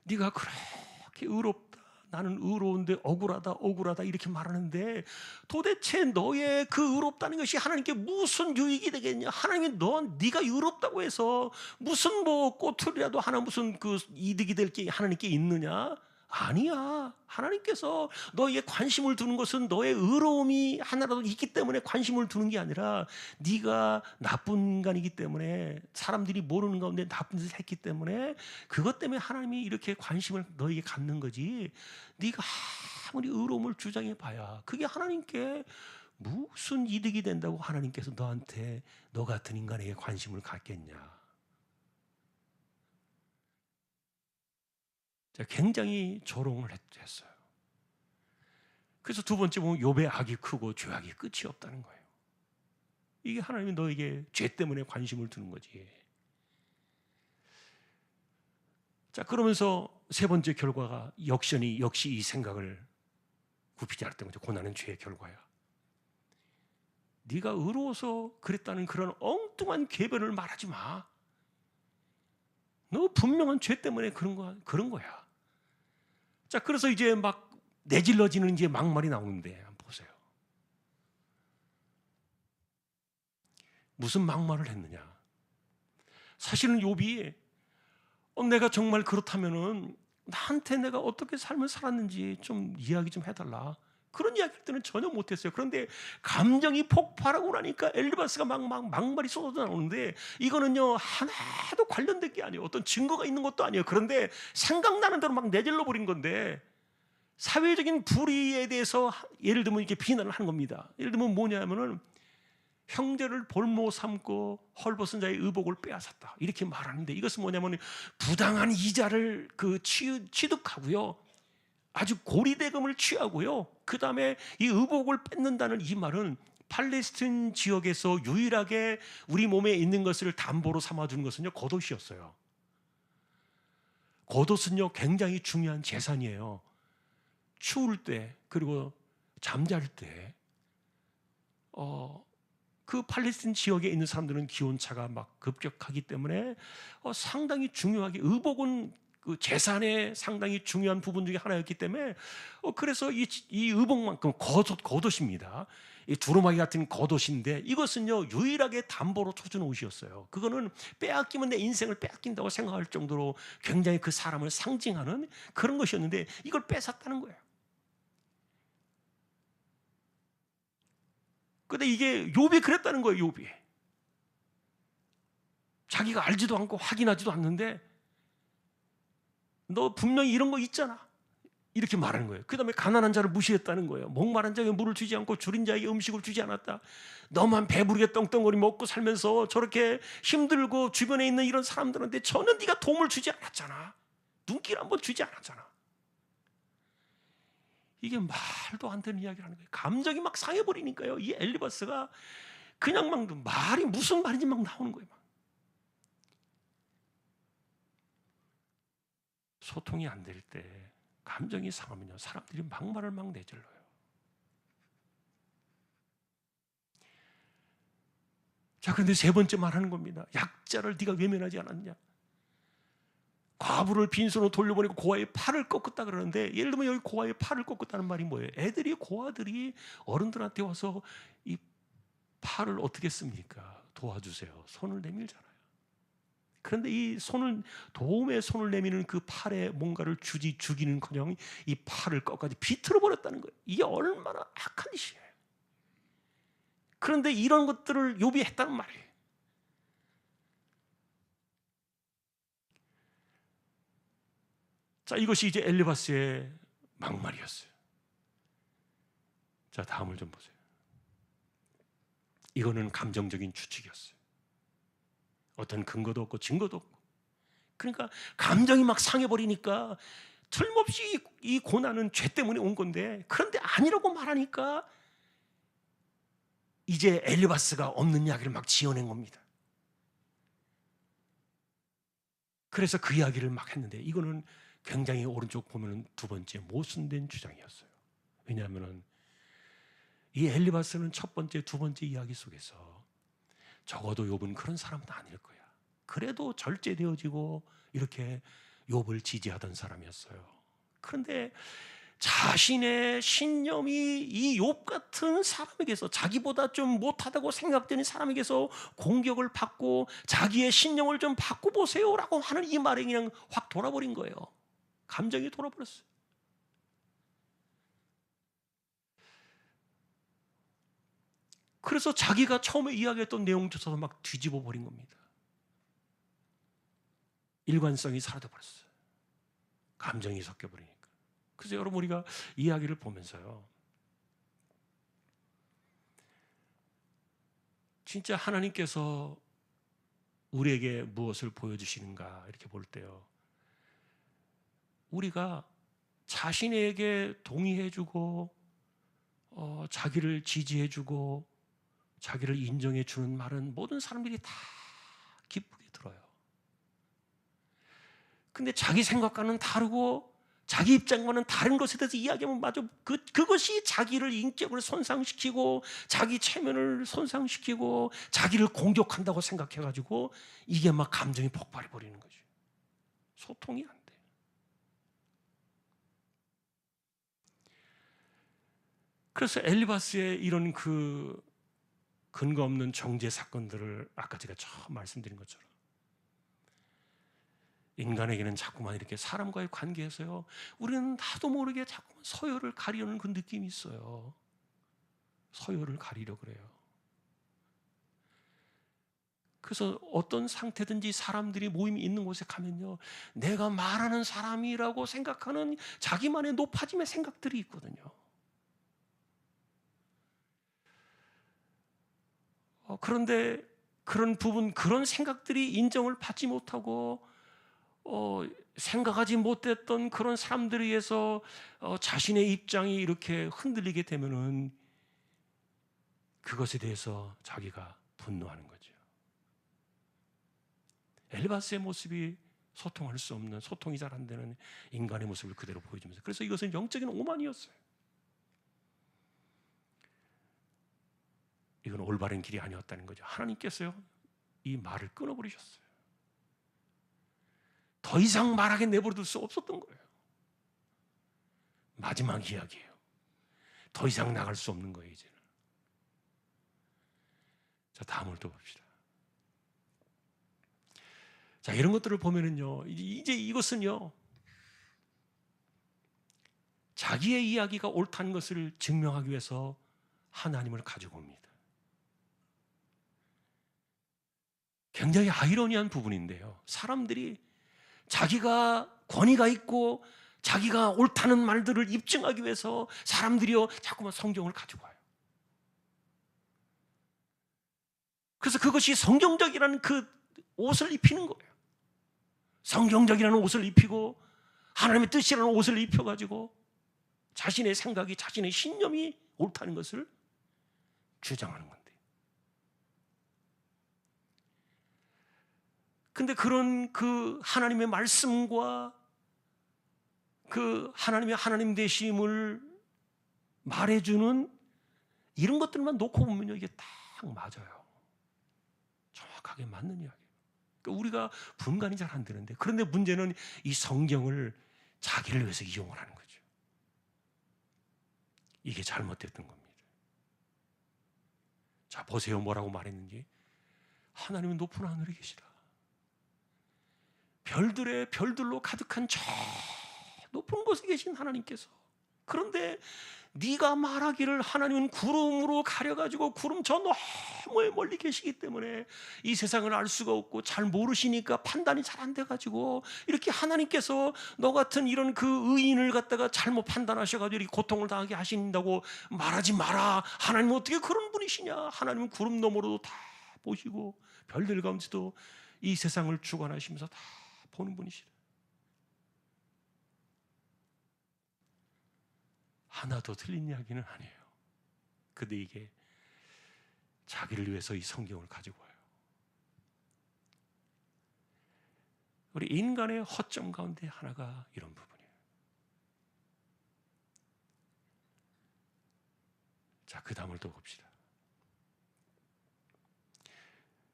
Speaker 1: 네가 그렇게 의롭다, 나는 의로운데 억울하다 이렇게 말하는데 도대체 너의 그 의롭다는 것이 하나님께 무슨 유익이 되겠냐? 하나님이 네가 의롭다고 해서 무슨 뭐 꼬투리라도 하나 무슨 그 이득이 될 게 하나님께 있느냐? 아니야. 하나님께서 너에게 관심을 두는 것은 너의 의로움이 하나라도 있기 때문에 관심을 두는 게 아니라 네가 나쁜 인간이기 때문에, 사람들이 모르는 가운데 나쁜 짓을 했기 때문에 그것 때문에 하나님이 이렇게 관심을 너에게 갖는 거지. 네가 아무리 의로움을 주장해 봐야 그게 하나님께 무슨 이득이 된다고 하나님께서 너한테 너 같은 인간에게 관심을 갖겠냐. 굉장히 조롱을 했어요. 그래서 두 번째 보면 욥의 악이 크고 죄악이 끝이 없다는 거예요. 이게 하나님이 너에게 죄 때문에 관심을 두는 거지. 자, 그러면서 세 번째 결과가 역시 이 생각을 굽히지 않았던 거죠. 고난은 죄의 결과야. 네가 의로워서 그랬다는 그런 엉뚱한 궤변을 말하지 마. 너 분명한 죄 때문에 그런 거야. 자, 그래서 이제 막 내질러지는 이제 막말이 나오는데, 한번 보세요. 무슨 막말을 했느냐? 사실은 욥이 내가 정말 그렇다면은 나한테 내가 어떻게 삶을 살았는지 좀 이야기 좀 해달라. 그런 이야기를 때는 전혀 못했어요. 그런데 감정이 폭발하고 나니까 엘리바스가 막말이 쏟아져 나오는데, 이거는요 하나도 관련된 게 아니에요. 어떤 증거가 있는 것도 아니에요. 그런데 생각나는 대로 막 내질러 버린 건데, 사회적인 불의에 대해서 예를 들면 이렇게 비난을 하는 겁니다. 예를 들면 뭐냐면은 형제를 볼모 삼고 헐벗은 자의 의복을 빼앗았다, 이렇게 말하는데, 이것은 뭐냐면 부당한 이자를 취득하고요, 아주 고리대금을 취하고요, 그 다음에 이 의복을 뺏는다는 이 말은 팔레스틴 지역에서 유일하게 우리 몸에 있는 것을 담보로 삼아주는 것은요 겉옷이었어요. 겉옷은요 굉장히 중요한 재산이에요. 추울 때, 그리고 잠잘 때 그 팔레스틴 지역에 있는 사람들은 기온차가 막 급격하기 때문에 상당히 중요하게 의복은 그 재산의 상당히 중요한 부분 중에 하나였기 때문에 그래서 이 의복만큼 겉옷입니다. 이 두루마기 같은 겉옷인데 이것은요 유일하게 담보로 쳐준 옷이었어요. 그거는 빼앗기면 내 인생을 빼앗긴다고 생각할 정도로 굉장히 그 사람을 상징하는 그런 것이었는데 이걸 뺏었다는 거예요. 근데 이게 욥이 그랬다는 거예요. 욥이 자기가 알지도 않고 확인하지도 않는데 너 분명히 이런 거 있잖아 이렇게 말하는 거예요. 그 다음에 가난한 자를 무시했다는 거예요. 목마른 자에게 물을 주지 않고 줄인 자에게 음식을 주지 않았다. 너만 배부르게 떵떵거리 먹고 살면서 저렇게 힘들고 주변에 있는 이런 사람들한테 전혀 네가 도움을 주지 않았잖아. 눈길 한번 주지 않았잖아. 이게 말도 안 되는 이야기를 하는 거예요. 감정이 막 상해버리니까요. 이 엘리바스가 그냥 막 말이 무슨 말인지 막 나오는 거예요. 막. 소통이 안 될 때 감정이 상하면요 사람들이 막말을 막 내질러요. 자, 그런데 세 번째 말하는 겁니다. 약자를 네가 외면하지 않았냐. 과부를 빈손으로 돌려보내고 고아의 팔을 꺾었다 그러는데 예를 들면 여기 고아의 팔을 꺾었다는 말이 뭐예요? 애들이 고아들이 어른들한테 와서 이 팔을 어떻게 씁니까? 도와주세요. 손을 내밀잖아요. 그런데 이 손을 도움의 손을 내미는 그 팔에 뭔가를 주기는커녕 이 팔을 꺾어지 비틀어 버렸다는 거예요. 이게 얼마나 악한 짓이에요. 그런데 이런 것들을 욥이 했다는 말이에요. 자, 이것이 이제 엘리바스의 막말이었어요. 자, 다음을 좀 보세요. 이거는 감정적인 추측이었어요. 어떤 근거도 없고 증거도 없고. 그러니까 감정이 막 상해버리니까 틀림없이 이 고난은 죄 때문에 온 건데 그런데 아니라고 말하니까 이제 엘리바스가 없는 이야기를 막 지어낸 겁니다. 그래서 그 이야기를 막 했는데 이거는 굉장히 오른쪽 보면 두 번째 모순된 주장이었어요. 왜냐하면 이 엘리바스는 첫 번째, 두 번째 이야기 속에서 적어도 욥은 그런 사람은 아닐 거야. 그래도 절제되어지고 이렇게 욥을 지지하던 사람이었어요. 그런데 자신의 신념이 이 욥 같은 사람에게서 자기보다 좀 못하다고 생각되는 사람에게서 공격을 받고 자기의 신념을 좀 바꿔보세요라고 하는 이 말에 그냥 확 돌아버린 거예요. 감정이 돌아버렸어요. 그래서 자기가 처음에 이야기했던 내용조차도 막 뒤집어 버린 겁니다. 일관성이 사라져버렸어요. 감정이 섞여버리니까. 그래서 여러분 우리가 이야기를 보면서요 진짜 하나님께서 우리에게 무엇을 보여주시는가 이렇게 볼 때요 우리가 자신에게 동의해주고 자기를 지지해주고 자기를 인정해주는 말은 모든 사람들이 다 기쁘게 들어요. 근데 자기 생각과는 다르고 자기 입장과는 다른 것에 대해서 이야기하면 맞아 그것이 자기를 인격을 손상시키고 자기 체면을 손상시키고 자기를 공격한다고 생각해가지고 이게 막 감정이 폭발해 버리는 거죠. 소통이 안 돼. 그래서 엘리바스의 이런 그 근거 없는 정죄 사건들을 아까 제가 처음 말씀드린 것처럼 인간에게는 자꾸만 이렇게 사람과의 관계에서요 우리는 나도 모르게 자꾸만 서열을 가리려는 그 느낌이 있어요. 서열을 가리려 그래요. 그래서 어떤 상태든지 사람들이 모임이 있는 곳에 가면요 내가 말하는 사람이라고 생각하는 자기만의 높아짐의 생각들이 있거든요. 그런데 그런 부분 그런 생각들이 인정을 받지 못하고 생각하지 못했던 그런 사람들에 의해서 자신의 입장이 이렇게 흔들리게 되면은 그것에 대해서 자기가 분노하는 거죠. 엘리바스의 모습이 소통할 수 없는 소통이 잘 안 되는 인간의 모습을 그대로 보여주면서 그래서 이것은 영적인 오만이었어요. 이건 올바른 길이 아니었다는 거죠. 하나님께서요, 이 말을 끊어버리셨어요. 더 이상 말하게 내버려둘 수 없었던 거예요. 마지막 이야기예요. 더 이상 나갈 수 없는 거예요, 이제는. 자, 다음을 또 봅시다. 자, 이런 것들을 보면은요, 이제 이것은요, 자기의 이야기가 옳다는 것을 증명하기 위해서 하나님을 가지고 옵니다. 굉장히 아이러니한 부분인데요, 사람들이 자기가 권위가 있고 자기가 옳다는 말들을 입증하기 위해서 사람들이요, 자꾸만 성경을 가지고 와요. 그래서 그것이 성경적이라는 그 옷을 입히는 거예요. 성경적이라는 옷을 입히고 하나님의 뜻이라는 옷을 입혀가지고 자신의 생각이, 자신의 신념이 옳다는 것을 주장하는 건데, 근데 그런 그 하나님의 말씀과 그 하나님 되심을 말해주는 이런 것들만 놓고 보면요, 이게 딱 맞아요. 정확하게 맞는 이야기예요. 그러니까 우리가 분간이 잘 안 되는데, 그런데 문제는 이 성경을 자기를 위해서 이용을 하는 거죠. 이게 잘못됐던 겁니다. 자, 보세요, 뭐라고 말했는지. 하나님은 높은 하늘에 계시다. 별들로 가득한 저 높은 곳에 계신 하나님께서, 그런데 네가 말하기를 하나님은 구름으로 가려가지고 구름 저 너무 멀리 계시기 때문에 이 세상을 알 수가 없고 잘 모르시니까 판단이 잘 안 돼가지고 이렇게 하나님께서 너 같은 이런 그 의인을 갖다가 잘못 판단하셔가지고 이렇게 고통을 당하게 하신다고 말하지 마라. 하나님은 어떻게 그런 분이시냐. 하나님은 구름 너머로도 다 보시고 별들 가운데도 이 세상을 주관하시면서 다 보는 분이시다. 하나도 틀린 이야기는 아니에요. 근데 이게 자기를 위해서 이 성경을 가지고 와요. 우리 인간의 허점 가운데 하나가 이런 부분이에요. 자, 그 다음을 또 봅시다.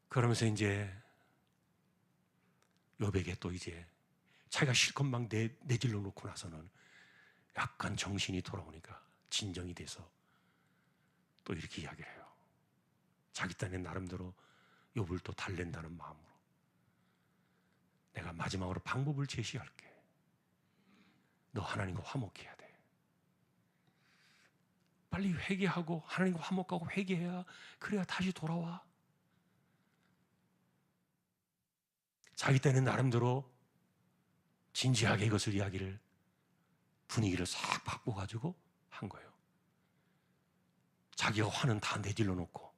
Speaker 1: 그러면서 이제 욥에게 또 이제 자기가 실컷 막 내질러 놓고 나서는 약간 정신이 돌아오니까 진정이 돼서 또 이렇게 이야기를 해요. 자기 딴에 나름대로 욥을 또 달랜다는 마음으로, 내가 마지막으로 방법을 제시할게. 너 하나님과 화목해야 돼. 빨리 회개하고 하나님과 화목하고 회개해야, 그래야 다시 돌아와. 자기 딴에 나름대로 진지하게 이것을 이야기를, 분위기를 싹 바꿔가지고 한 거예요. 자기가 화는 다 내질러 놓고,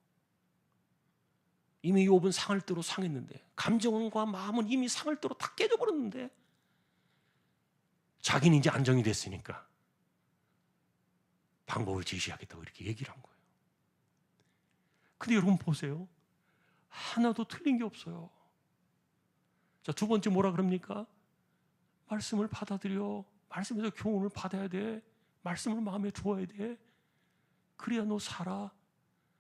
Speaker 1: 이미 욥은 상할 대로 상했는데, 감정과 마음은 이미 상할 대로 다 깨져버렸는데, 자기는 이제 안정이 됐으니까 방법을 제시하겠다고 이렇게 얘기를 한 거예요. 근데 여러분 보세요, 하나도 틀린 게 없어요. 자, 두 번째 뭐라 그럽니까? 말씀을 받아들여. 말씀에서 교훈을 받아야 돼. 말씀을 마음에 두어야 돼. 그래야 너 살아.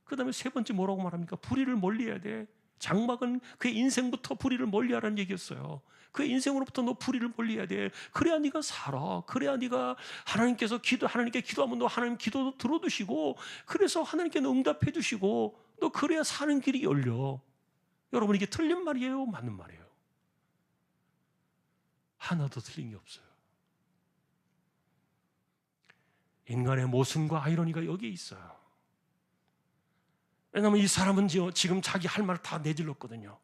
Speaker 1: 그 다음에 세 번째 뭐라고 말합니까? 불의를 멀리해야 돼. 장막은 그의 인생부터 불의를 멀리하라는 얘기였어요. 그의 인생으로부터 너 불의를 멀리해야 돼. 그래야 네가 살아. 그래야 네가 하나님께 기도하면 너 하나님 기도도 들어두시고, 그래서 하나님께 너 응답해 주시고, 너 그래야 사는 길이 열려. 여러분, 이게 틀린 말이에요, 맞는 말이에요? 하나도 틀린 게 없어요. 인간의 모순과 아이러니가 여기에 있어요. 왜냐하면 이 사람은 지금 자기 할 말 다 내질렀거든요.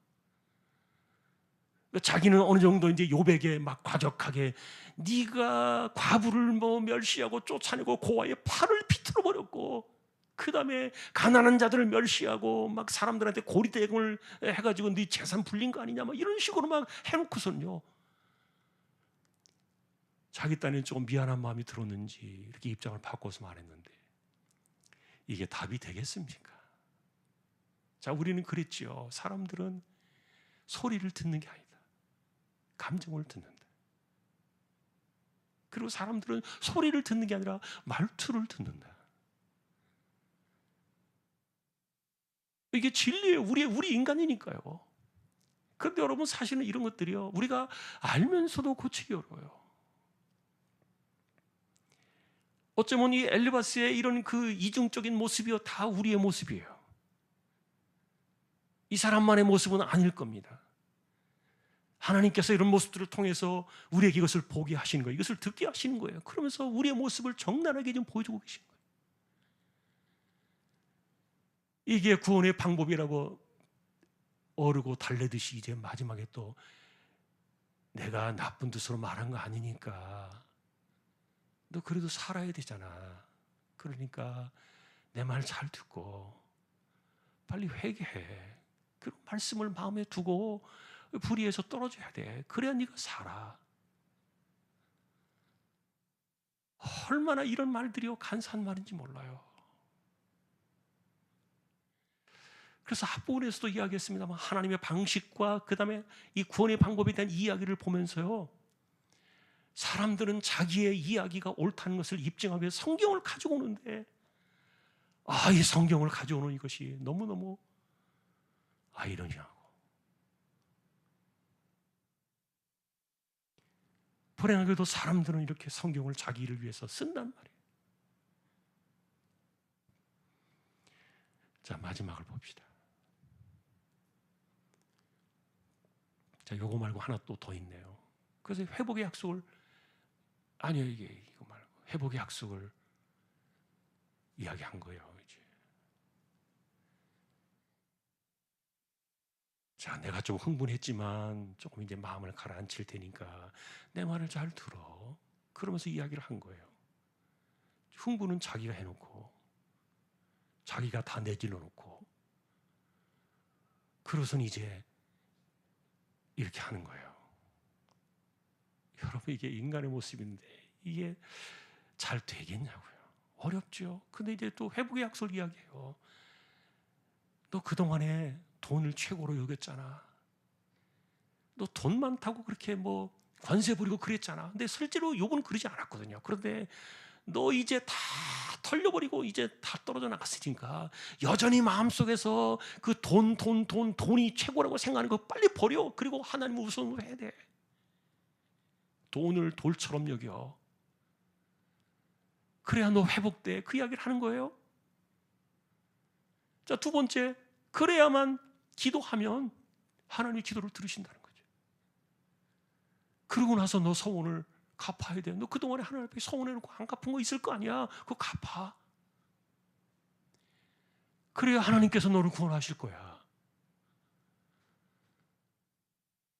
Speaker 1: 자기는 어느 정도 이제 욥에게 막 과격하게, 네가 과부를 뭐 멸시하고 쫓아내고 고아의 팔을 비틀어 버렸고, 그 다음에 가난한 자들을 멸시하고 막 사람들한테 고리대금을 해가지고 네 재산 불린 거 아니냐, 막 이런 식으로 막 해놓고선요, 자기 딴에 조금 미안한 마음이 들었는지 이렇게 입장을 바꿔서 말했는데, 이게 답이 되겠습니까? 자, 우리는 그랬지요. 사람들은 소리를 듣는 게 아니다, 감정을 듣는다. 그리고 사람들은 소리를 듣는 게 아니라 말투를 듣는다. 이게 진리예요. 우리 인간이니까요. 그런데 여러분 사실은 이런 것들이요, 우리가 알면서도 고치기 어려워요. 어쩌면 이 엘리바스의 이런 그 이중적인 모습이요, 다 우리의 모습이에요. 이 사람만의 모습은 아닐 겁니다. 하나님께서 이런 모습들을 통해서 우리에게 이것을 보게 하시는 거예요. 이것을 듣게 하시는 거예요. 그러면서 우리의 모습을 적나라하게 좀 보여주고 계신 거예요. 이게 구원의 방법이라고 어르고 달래듯이 이제 마지막에 또 내가 나쁜 뜻으로 말한 거 아니니까 너 그래도 살아야 되잖아. 그러니까 내 말 잘 듣고 빨리 회개해. 그리고 말씀을 마음에 두고 불의에서 떨어져야 돼. 그래야 네가 살아. 얼마나 이런 말들이 간사한 말인지 몰라요. 그래서 앞부분에서도 이야기했습니다만 하나님의 방식과 그 다음에 이 구원의 방법에 대한 이야기를 보면서요, 사람들은 자기의 이야기가 옳다는 것을 입증하기 위해 성경을 가지고 오는데, 이 성경을 가져오는 이것이 너무너무 아이러니하고 불행하게도 사람들은 이렇게 성경을 자기 일을 위해서 쓴단 말이에요. 자, 마지막을 봅시다. 자, 요거 말고 하나 또 더 있네요. 그래서 회복의 약속을, 아니요, 이거 말고 회복의 약속을 이야기한 거예요. 이제. 자, 내가 좀 흥분했지만 조금 이제 마음을 가라앉힐 테니까 내 말을 잘 들어. 그러면서 이야기를 한 거예요. 흥분은 자기가 해놓고 자기가 다 내질러 놓고 그러선 이제 이렇게 하는 거예요. 여러분, 이게 인간의 모습인데 이게 잘 되겠냐고요. 어렵죠. 근데 이제 또 회복의 약속을 이야기해요. 너 그동안에 돈을 최고로 여겼잖아. 너 돈 많다고 그렇게 뭐 관세 부리고 그랬잖아. 근데 실제로 욕은 그러지 않았거든요. 그런데 너 이제 다 털려버리고 이제 다 떨어져 나갔으니까 여전히 마음속에서 그 돈이 최고라고 생각하는 거 빨리 버려. 그리고 하나님을 우선으로 해야 돼. 돈을 돌처럼 여겨. 그래야 너 회복돼. 그 이야기를 하는 거예요. 자, 두 번째, 그래야만 기도하면 하나님이 기도를 들으신다는 거죠. 그러고 나서 너 서원을 갚아야 돼. 너 그동안에 하나님 앞에 서원해놓고 안 갚은 거 있을 거 아니야. 그거 갚아. 그래야 하나님께서 너를 구원하실 거야.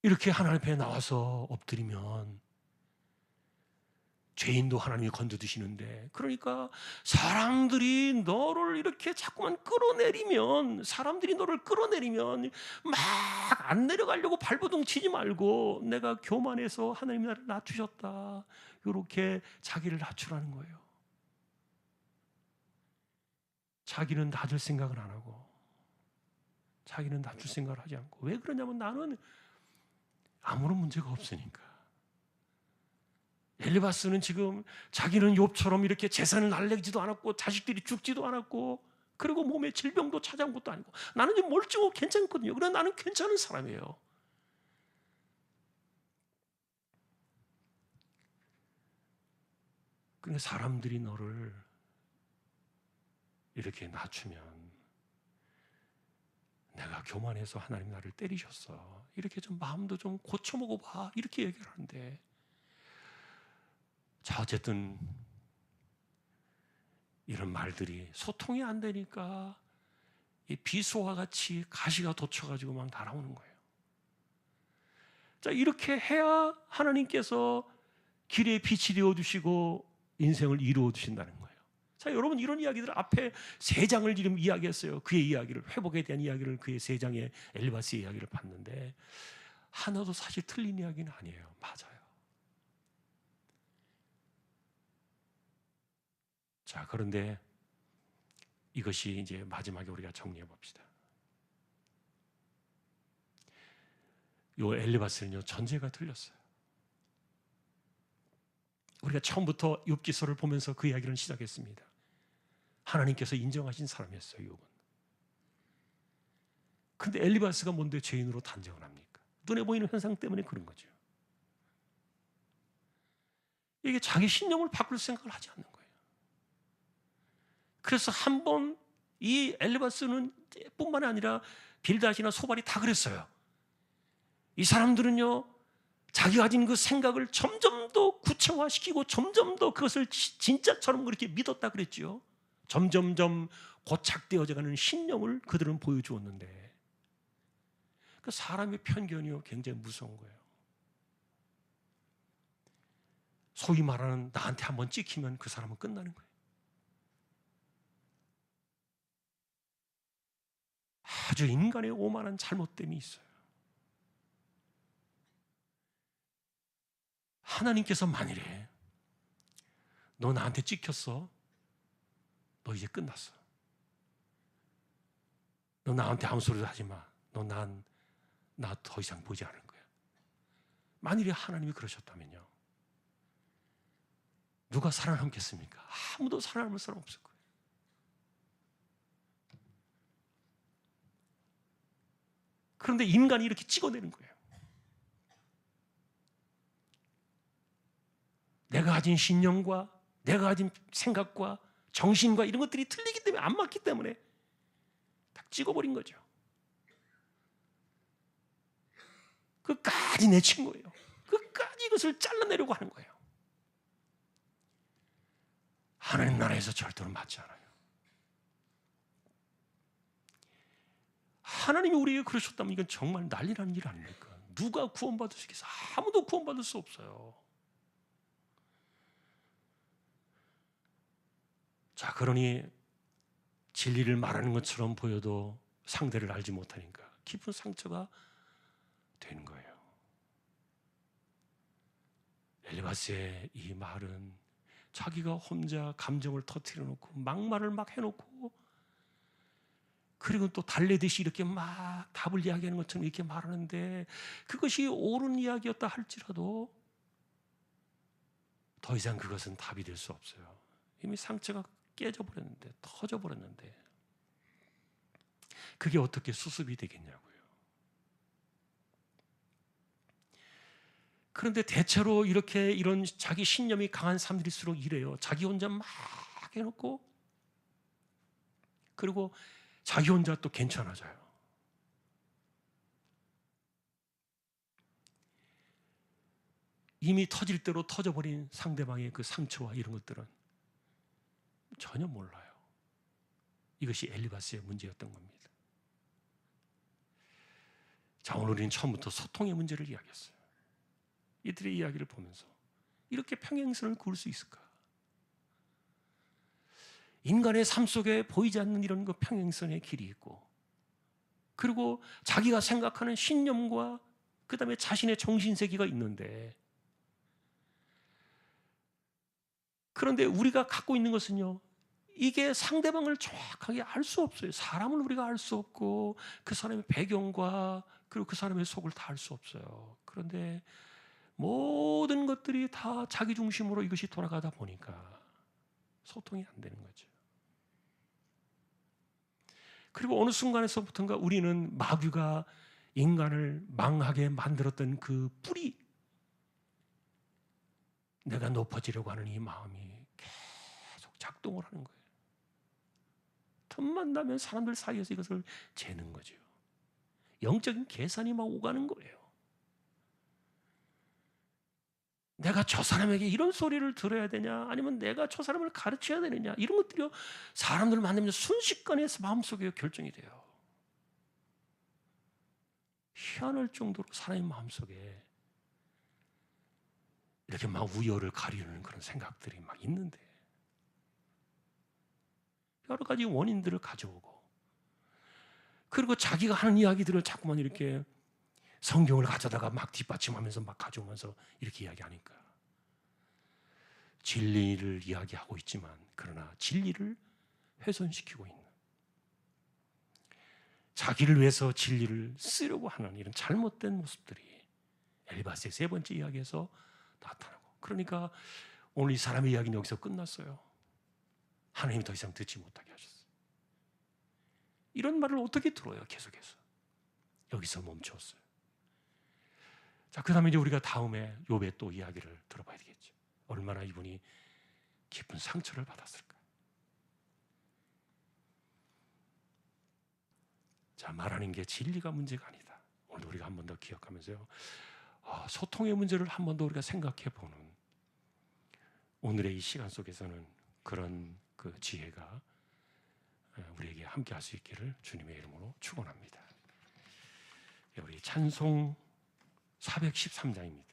Speaker 1: 이렇게 하나님 앞에 나와서 엎드리면 죄인도 하나님이 건져주시는데, 그러니까 사람들이 너를 이렇게 자꾸만 끌어내리면, 막 안 내려가려고 발버둥 치지 말고 내가 교만해서 하나님이 나를 낮추셨다, 이렇게 자기를 낮추라는 거예요. 자기는 낮을 생각을 안 하고 자기는 낮출 생각을 하지 않고. 왜 그러냐면 나는 아무런 문제가 없으니까. 엘리바스는 지금 자기는 욥처럼 이렇게 재산을 날리지도 않았고 자식들이 죽지도 않았고 그리고 몸에 질병도 찾아온 것도 아니고 나는 지금 멀쩡하고 괜찮거든요. 그래, 나는 괜찮은 사람이에요. 근데 사람들이 너를 이렇게 낮추면 내가 교만해서 하나님 나를 때리셨어, 이렇게 좀 마음도 좀 고쳐먹어봐, 이렇게 얘기를 하는데, 자, 어쨌든 이런 말들이 소통이 안 되니까 이 비수와 같이 가시가 돋쳐가지고 막 날아오는 거예요. 자, 이렇게 해야 하나님께서 길에 빛이 되어주시고 인생을 이루어 주신다는 거예요. 자, 여러분, 이런 이야기들 앞에 3장을 지금 이야기했어요. 그의 이야기를, 회복에 대한 이야기를, 그의 3장의 엘리바스의 이야기를 봤는데 하나도 사실 틀린 이야기는 아니에요. 맞아요. 자, 그런데 이것이 이제 마지막에 우리가 정리해 봅시다. 요 엘리바스는요, 전제가 틀렸어요. 우리가 처음부터 욥기서를 보면서 그 이야기를 시작했습니다. 하나님께서 인정하신 사람이었어요, 욥은. 근데 엘리바스가 뭔데 죄인으로 단정을 합니까? 눈에 보이는 현상 때문에 그런 거죠. 이게 자기 신념을 바꿀 생각을 하지 않는 거예요. 그래서 한 번 이 엘리바스는 뿐만 아니라 빌닷이나 소발이 다 그랬어요. 이 사람들은요, 자기가 가진 그 생각을 점점 더 구체화시키고 점점 더 그것을 진짜처럼 그렇게 믿었다 그랬지요. 점점점 고착되어져가는 신념을 그들은 보여주었는데, 그 사람의 편견이요 굉장히 무서운 거예요. 소위 말하는 나한테 한번 찍히면 그 사람은 끝나는 거예요. 아주 인간의 오만한 잘못됨이 있어요. 하나님께서 만일에 너 나한테 찍혔어, 너 이제 끝났어. 너 나한테 아무 소리도 하지 마. 너 나 더 이상 보지 않을 거야. 만일에 하나님이 그러셨다면요, 누가 살아남겠습니까? 아무도 살아남을 사람 없을 거예요. 그런데 인간이 이렇게 찍어내는 거예요. 내가 가진 신념과 내가 가진 생각과 정신과 이런 것들이 틀리기 때문에, 안 맞기 때문에 딱 찍어버린 거죠. 끝까지 내친 거예요. 끝까지 이것을 잘라내려고 하는 거예요. 하나님 나라에서 절대로 맞지 않아요. 하나님이 우리에게 그러셨다면 이건 정말 난리라는 일 아닙니까? 누가 구원받을 수 있겠어요? 아무도 구원받을 수 없어요. 자, 그러니 진리를 말하는 것처럼 보여도 상대를 알지 못하니까 깊은 상처가 되는 거예요. 엘리바스의 이 말은 자기가 혼자 감정을 터뜨려 놓고 막말을 막 해놓고, 그리고 또 달래듯이 이렇게 막 답을 이야기하는 것처럼 이렇게 말하는데, 그것이 옳은 이야기였다 할지라도 더 이상 그것은 답이 될 수 없어요. 이미 상처가 깨져버렸는데, 터져버렸는데 그게 어떻게 수습이 되겠냐고요. 그런데 대체로 이렇게 이런 자기 신념이 강한 사람들일수록 이래요. 자기 혼자 막 해놓고, 그리고 자기 혼자 또 괜찮아져요. 이미 터질 대로 터져버린 상대방의 그 상처와 이런 것들은 전혀 몰라요. 이것이 엘리바스의 문제였던 겁니다. 자, 오늘 우리는 처음부터 소통의 문제를 이야기했어요. 이들의 이야기를 보면서 이렇게 평행선을 그을 수 있을까? 인간의 삶 속에 보이지 않는 이런 그 평행선의 길이 있고, 그리고 자기가 생각하는 신념과 그 다음에 자신의 정신세계가 있는데, 그런데 우리가 갖고 있는 것은요, 이게 상대방을 정확하게 알 수 없어요. 사람을 우리가 알 수 없고, 그 사람의 배경과 그리고 그 사람의 속을 다 알 수 없어요. 그런데 모든 것들이 다 자기 중심으로 이것이 돌아가다 보니까 소통이 안 되는 거죠. 그리고 어느 순간에서부터인가 우리는 마귀가 인간을 망하게 만들었던 그 뿌리, 내가 높아지려고 하는 이 마음이 계속 작동을 하는 거예요. 틈만 나면 사람들 사이에서 이것을 재는 거죠. 영적인 계산이 막 오가는 거예요. 내가 저 사람에게 이런 소리를 들어야 되냐, 아니면 내가 저 사람을 가르쳐야 되느냐, 이런 것들이 사람들을 만나면서 순식간에 마음속에 결정이 돼요. 희한할 정도로 사람의 마음속에 이렇게 막 우열을 가리는 그런 생각들이 막 있는데, 여러 가지 원인들을 가져오고, 그리고 자기가 하는 이야기들을 자꾸만 이렇게 성경을 가져다가 막 뒷받침하면서 막 가져오면서 이렇게 이야기하니까 진리를 이야기하고 있지만, 그러나 진리를 훼손시키고 있는, 자기를 위해서 진리를 쓰려고 하는 이런 잘못된 모습들이 엘리바스의 세 번째 이야기에서 나타나고, 그러니까 오늘 이 사람의 이야기는 여기서 끝났어요. 하나님이 더 이상 듣지 못하게 하셨어요. 이런 말을 어떻게 들어요? 계속해서 여기서 멈췄어요. 자, 그 다음에 이제 우리가 다음에 욥의 또 이야기를 들어봐야 되겠죠. 얼마나 이분이 깊은 상처를 받았을까. 자, 말하는 게 진리가 문제가 아니다. 오늘 우리가 한 번 더 기억하면서요, 소통의 문제를 한 번 더 우리가 생각해 보는 오늘의 이 시간 속에서는 그런 그 지혜가 우리에게 함께 할 수 있기를 주님의 이름으로 축원합니다. 우리 찬송 413장입니다.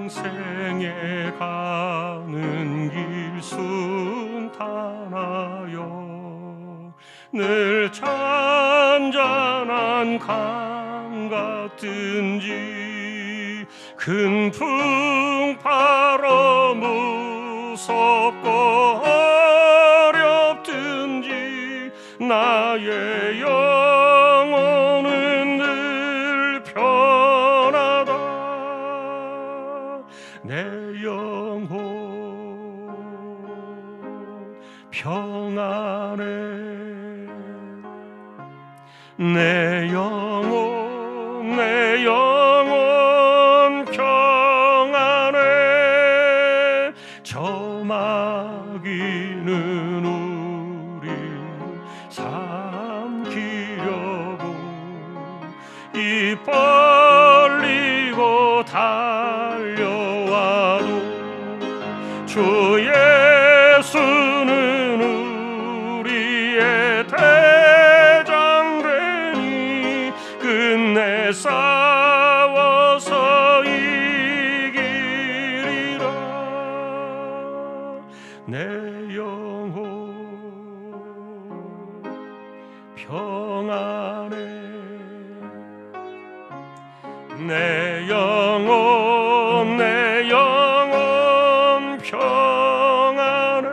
Speaker 1: 평생에 가는 길 순탄하여 늘 잔잔한 강 같은지 큰 풍파로 무섭고 어렵든지 나의 영혼은 늘 편하다. 내 영혼 평안해. 내 영혼 평안해. 저 마귀는 우리를 삼키려고 입 벌리고 달려와도 주 예수는 우리의 대장 되니 끝내 싸워서 이기리라. 내 영혼 평안해. 내 영혼 평안해.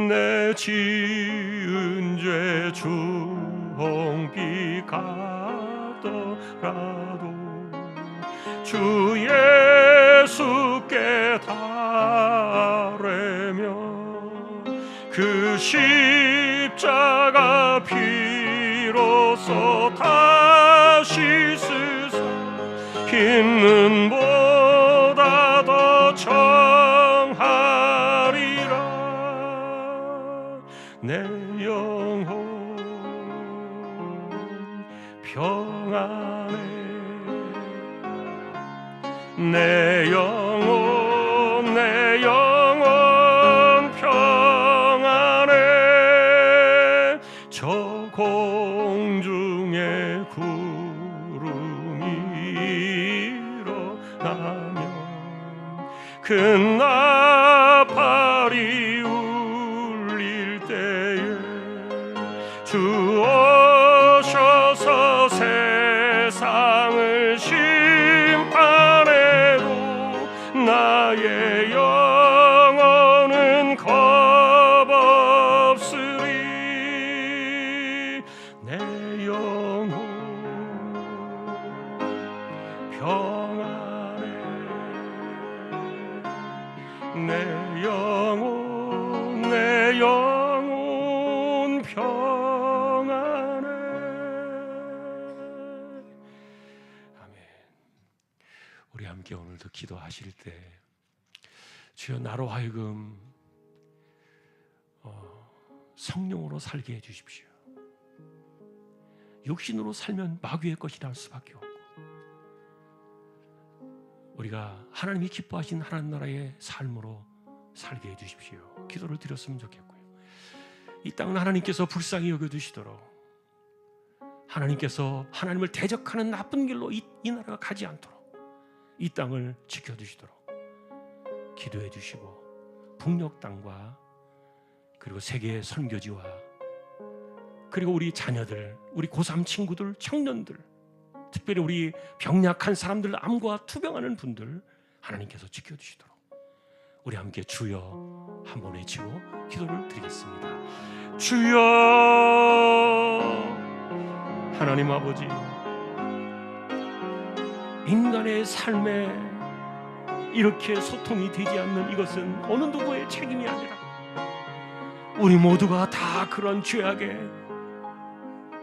Speaker 1: 내 지은 죄 주홍빛 같더라도 주 예수께 달래며 그 십자가 피로써 다시 쓰사 힘은 보다 더 청하리라. 내 영혼 평안해. 내 영혼 평안해. 저 공중에 구름이 일어나면 큰 나팔이 울릴 때에 주 오셔서 세상을 심판해도 나의 영혼은 겁없으리. 내 영혼 평안해. 내 영혼 평안해. 아멘. 우리 함께 오늘도 기도하실 때 주여 나로 하여금 성령으로 살게 해주십시오. 육신으로 살면 마귀의 것이 날 수밖에 없고 우리가 하나님이 기뻐하신 하나님 나라의 삶으로 살게 해주십시오. 기도를 드렸으면 좋겠고요. 이 땅은 하나님께서 불쌍히 여겨주시도록 하나님께서 하나님을 대적하는 나쁜 길로 이 나라가 가지 않도록 이 땅을 지켜주시도록 기도해 주시고 북녘 땅과 그리고 세계 선교지와 그리고 우리 자녀들, 우리 고3 친구들, 청년들, 특별히 우리 병약한 사람들, 암과 투병하는 분들 하나님께서 지켜주시도록 우리 함께 주여 한번 외치고 기도를 드리겠습니다. 주여. 하나님 아버지, 인간의 삶에 이렇게 소통이 되지 않는 이것은 어느 누구의 책임이 아니라 우리 모두가 다 그런 죄악에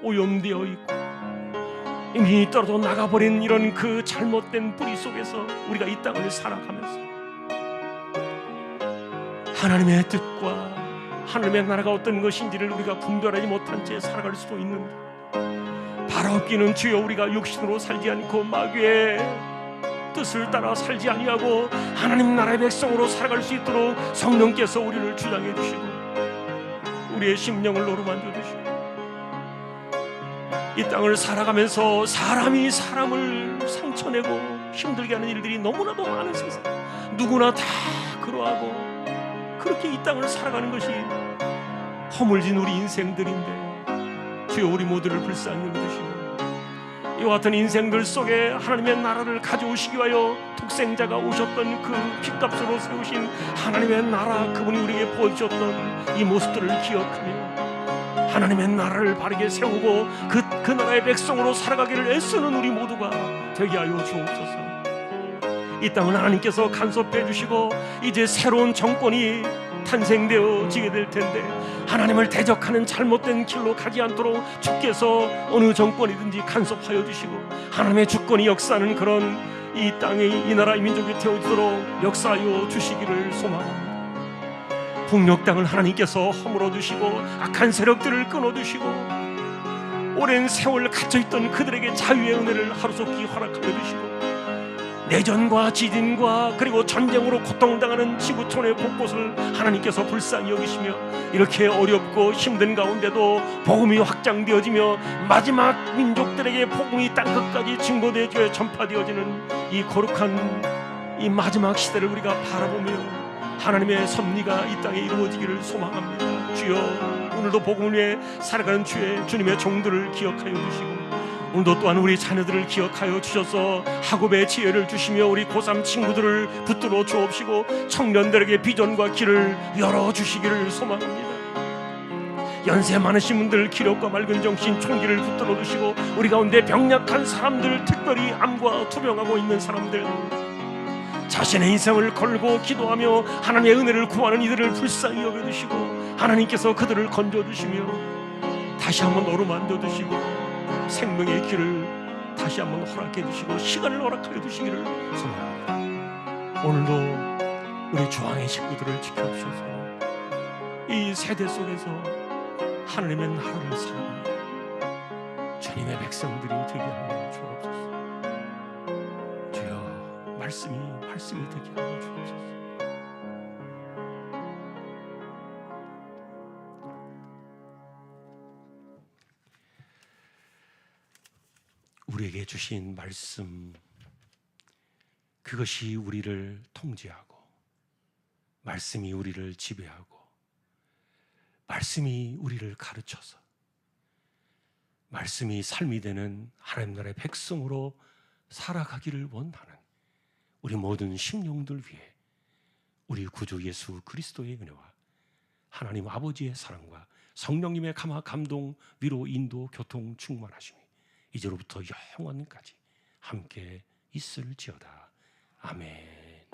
Speaker 1: 오염되어 있고 이미 떨어져 나가버린 이런 그 잘못된 뿌리 속에서 우리가 이 땅을 살아가면서 하나님의 뜻과 하나님의 나라가 어떤 것인지를 우리가 분별하지 못한 채 살아갈 수도 있는데, 바라옵기는 주여 우리가 육신으로 살지 않고 마귀의 뜻을 따라 살지 아니하고 하나님 나라의 백성으로 살아갈 수 있도록 성령께서 우리를 주장해 주시고 우리의 심령을 노름만져 주시고 이 땅을 살아가면서 사람이 사람을 상처내고 힘들게 하는 일들이 너무나도 많은 세상, 누구나 다 그러하고 그렇게 이 땅을 살아가는 것이 허물진 우리 인생들인데, 주여 우리 모두를 불쌍히 여기시고 이와 같은 인생들 속에 하나님의 나라를 가져오시기 위하여 독생자가 오셨던 그 핏값으로 세우신 하나님의 나라, 그분이 우리에게 보여주셨던 이 모습들을 기억하며 하나님의 나라를 바르게 세우고 그 나라의 백성으로 살아가기를 애쓰는 우리 모두가 되게 하여 주옵소서. 이 땅은 하나님께서 간섭해 주시고 이제 새로운 정권이 탄생되어지게 될 텐데, 하나님을 대적하는 잘못된 길로 가지 않도록 주께서 어느 정권이든지 간섭하여 주시고 하나님의 주권이 역사하는 그런 이 땅의 이 나라 이 민족이 되어지도록 역사하여 주시기를 소망합니다. 북녘 땅을 하나님께서 허물어 주시고 악한 세력들을 끊어 주시고 오랜 세월 갇혀있던 그들에게 자유의 은혜를 하루속히 허락하여 주시고 내전과 지진과 그리고 전쟁으로 고통당하는 지구촌의 곳곳을 하나님께서 불쌍히 여기시며 이렇게 어렵고 힘든 가운데도 복음이 확장되어지며 마지막 민족들에게 복음이 땅끝까지 증거되어 전파되어지는 이 거룩한 이 마지막 시대를 우리가 바라보며 하나님의 섭리가 이 땅에 이루어지기를 소망합니다. 주여, 오늘도 복음을 위해 살아가는 주님의 종들을 기억하여 주시고 오늘도 또한 우리 자녀들을 기억하여 주셔서 학업의 지혜를 주시며 우리 고3 친구들을 붙들어 주옵시고 청년들에게 비전과 길을 열어주시기를 소망합니다. 연세 많으신 분들 기력과 맑은 정신 총기를 붙들어 주시고 우리 가운데 병약한 사람들, 특별히 암과 투병하고 있는 사람들, 자신의 인생을 걸고 기도하며 하나님의 은혜를 구하는 이들을 불쌍히 여겨주시고 하나님께서 그들을 건져주시며 다시 한번 어루만져 주시고 생명의 길을 다시 한번 허락해 주시고 시간을 허락하여 주시기를 소망합니다. 오늘도 우리 조항의 식구들을 지켜주셔서 이 세대 속에서 하나님의 나라를 살아가는 주님의 백성들이 되게 하여 주옵소서. 주여, 말씀이 되게 하여 주옵소서. 우리에게 주신 말씀, 그것이 우리를 통제하고 말씀이 우리를 지배하고 말씀이 우리를 가르쳐서 말씀이 삶이 되는 하나님 나라의 백성으로 살아가기를 원하는 우리 모든 심령들 위해 우리 구주 예수 그리스도의 은혜와 하나님 아버지의 사랑과 성령님의 감화 감동 위로 인도 교통 충만하심이 이제로부터 영원까지 함께 있을지어다. 아멘.